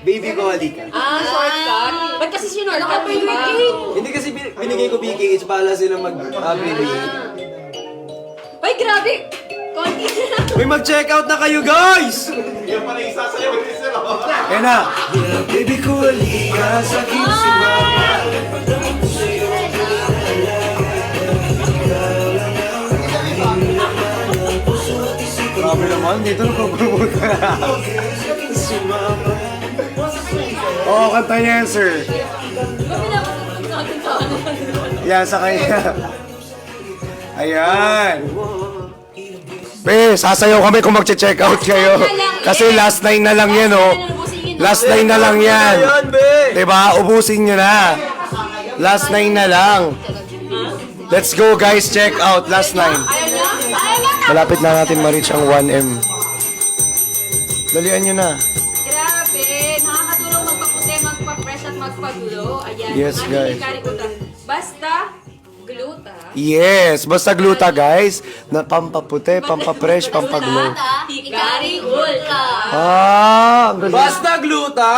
Speaker 3: Baby ko, halika.
Speaker 1: Shortcut. Ba't kasi sinurkat mo pa?
Speaker 3: Hindi kasi binigay ko BKH, bahala silang mag-bibigay.
Speaker 1: Ay, grabe. Konti na lang.
Speaker 3: May mag-check out na kayo, guys!
Speaker 5: Ayan na. Baby ko, halika sa akin sumama. Grabe naman, dito nagpapromote ka na. Oo, kanta niya yan, sir. Yan, sa kanya. Ayan. Be, sasayaw kami kung mag-check out kayo. Kasi last 9 na lang yan, oh. Last 9 na lang yan.
Speaker 3: Ayan, be!
Speaker 5: Diba? Ubusin nyo na. Last 9 na lang. Let's go, guys. Check out. Last 9. Malapit na natin ma-reach ang 1M. Dalian nyo na.
Speaker 1: Grabe. Nakakatulong magpaputi, magpa-fresh at magpagulo. Ayan.
Speaker 5: Yes,
Speaker 1: Ang
Speaker 5: guys.
Speaker 1: Hickory Gluta. Basta, gluta.
Speaker 5: Yes. Basta gluta, guys. Na pampaputi, pampapresh, pampaglow.
Speaker 1: Hickory Ultra.
Speaker 5: Ah, ang galing.
Speaker 3: Basta gluta!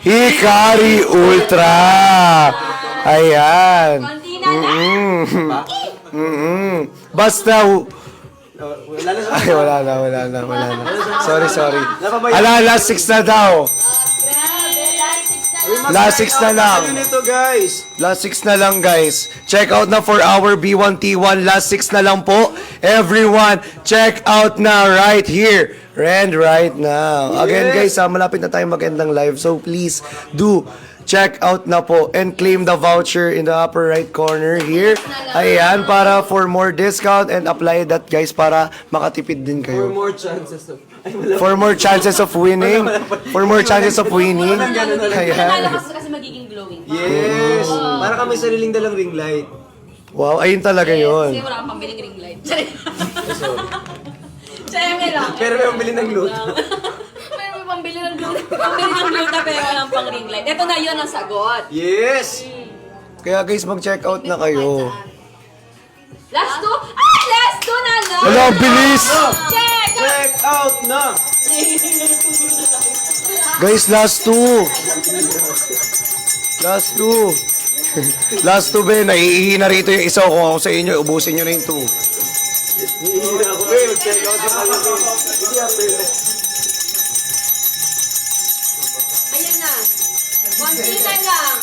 Speaker 5: Hickory Ultra. Ayan.
Speaker 1: Konti na lang.
Speaker 5: Basta...
Speaker 3: Wala na sa
Speaker 5: Ay, wala na. Sorry. Ala, last 6 na daw. Last 6 na lang.
Speaker 3: Ano nito, guys?
Speaker 5: Last 6 na lang, guys. Check out na for our B1T1. Last 6 na lang po. Everyone, check out na right here. And right now. Again, guys, malapit na tayo mag-end ng live. So, please, do check out na po and claim the voucher in the upper right corner here. Ayan, para for more discount and apply that, guys, para makatipid din
Speaker 3: For
Speaker 5: kayo.
Speaker 3: more chances of... Ay, wala.
Speaker 5: For more chances of winning. For more chances of winning.
Speaker 1: Nanalo
Speaker 5: Ayan.
Speaker 1: kasi magiging glowing.
Speaker 3: Yes! Para kami sariling dalang ring light.
Speaker 5: Wow, ayun talaga
Speaker 1: Kasi
Speaker 5: yun.
Speaker 1: wala kang pambiling ring light. Sorry. Siyempre lang.
Speaker 3: Pero may pambili ng gluta.
Speaker 1: Pero Pambili ng gluta pero walang pang ring light. Ito na yun ang sagot.
Speaker 3: Yes!
Speaker 5: Kaya guys, mag-check out na kayo.
Speaker 1: Last two? Ah! Last two na lang!
Speaker 5: Wala, ang bilis!
Speaker 1: Check!
Speaker 3: Check out na!
Speaker 5: Guys, last two. Last two. Last two, be. Naiihi na rito yung isa. Kung ako sa inyo, ubusin nyo na yung two.
Speaker 1: Ayan na. Konti na lang.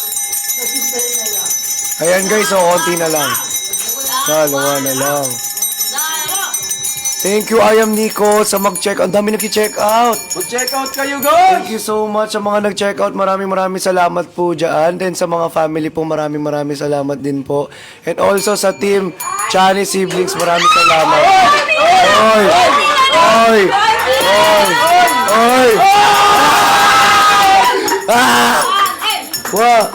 Speaker 5: Ayan guys, konti na lang. Dalawa na lang. Thank you, I am Nico, sa mag-check. Ang dami nag-check out.
Speaker 3: Mag-check out kayo, guys!
Speaker 5: Thank you so much sa mga nag-check out. Maraming salamat po dyan. Then sa mga family po, maraming salamat din po. And also sa team Chani Siblings, maraming salamat. Oy! Oy! Oy! Oy! Ah! Wow!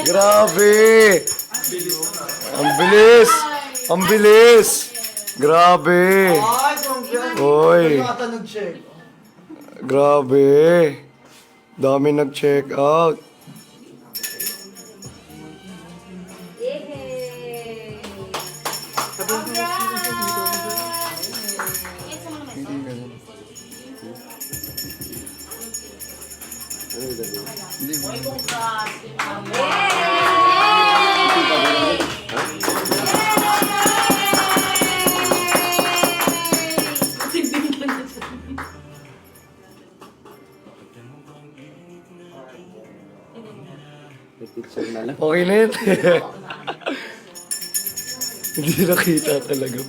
Speaker 5: Grabe! Ang bilis! Ang bilis! Grabe!
Speaker 4: Ay, congrats.
Speaker 5: Oy!
Speaker 4: Ata nag-check.
Speaker 5: Grabe! Dami nag-check out. Okay na yun. Hindi nakita talaga.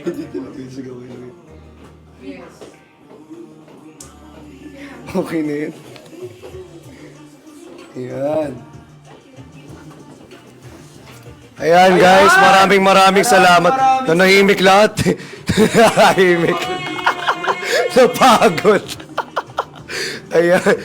Speaker 5: Hindi talaga yung sigaw yun. Okay na yun. Ayan. Ayan guys, maraming salamat. Nanahimik lahat. Nanahimik. Napagod. Ayan.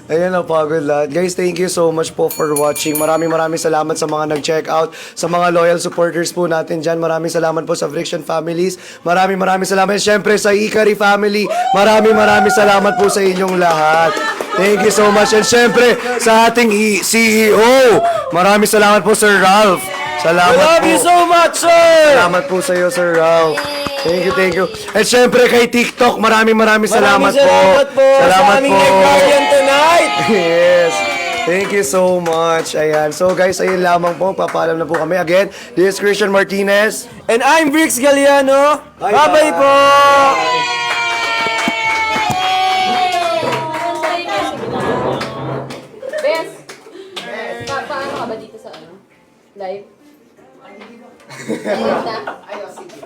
Speaker 5: Ayan, napagod lahat. Guys, thank you so much po for watching. Maraming salamat sa mga nag-check out. Sa mga loyal supporters po natin dyan. Maraming salamat po sa Friction families. Maraming salamat. Siyempre sa Ikari family. Maraming salamat po sa inyong lahat. Thank you so much. And siyempre sa ating CEO. Maraming salamat po, Sir Ralph. Salamat
Speaker 3: Love
Speaker 5: po.
Speaker 3: you so much, sir!
Speaker 5: Salamat po sa iyo, Sir Ralph. Thank you. At syempre kay TikTok, maraming salamat po.
Speaker 3: Salamat po sa aming nag-guardian tonight!
Speaker 5: Yes. Thank you so much. Ayan. So guys, ayun lamang po. Papaalam na po kami. Again, this is Christian Martinez.
Speaker 3: And I'm Brix Galliano. Bye-bye po!
Speaker 1: Bes, paano ka ba dito sa ano? Live? Ayun na.
Speaker 4: Ay, oh, sige.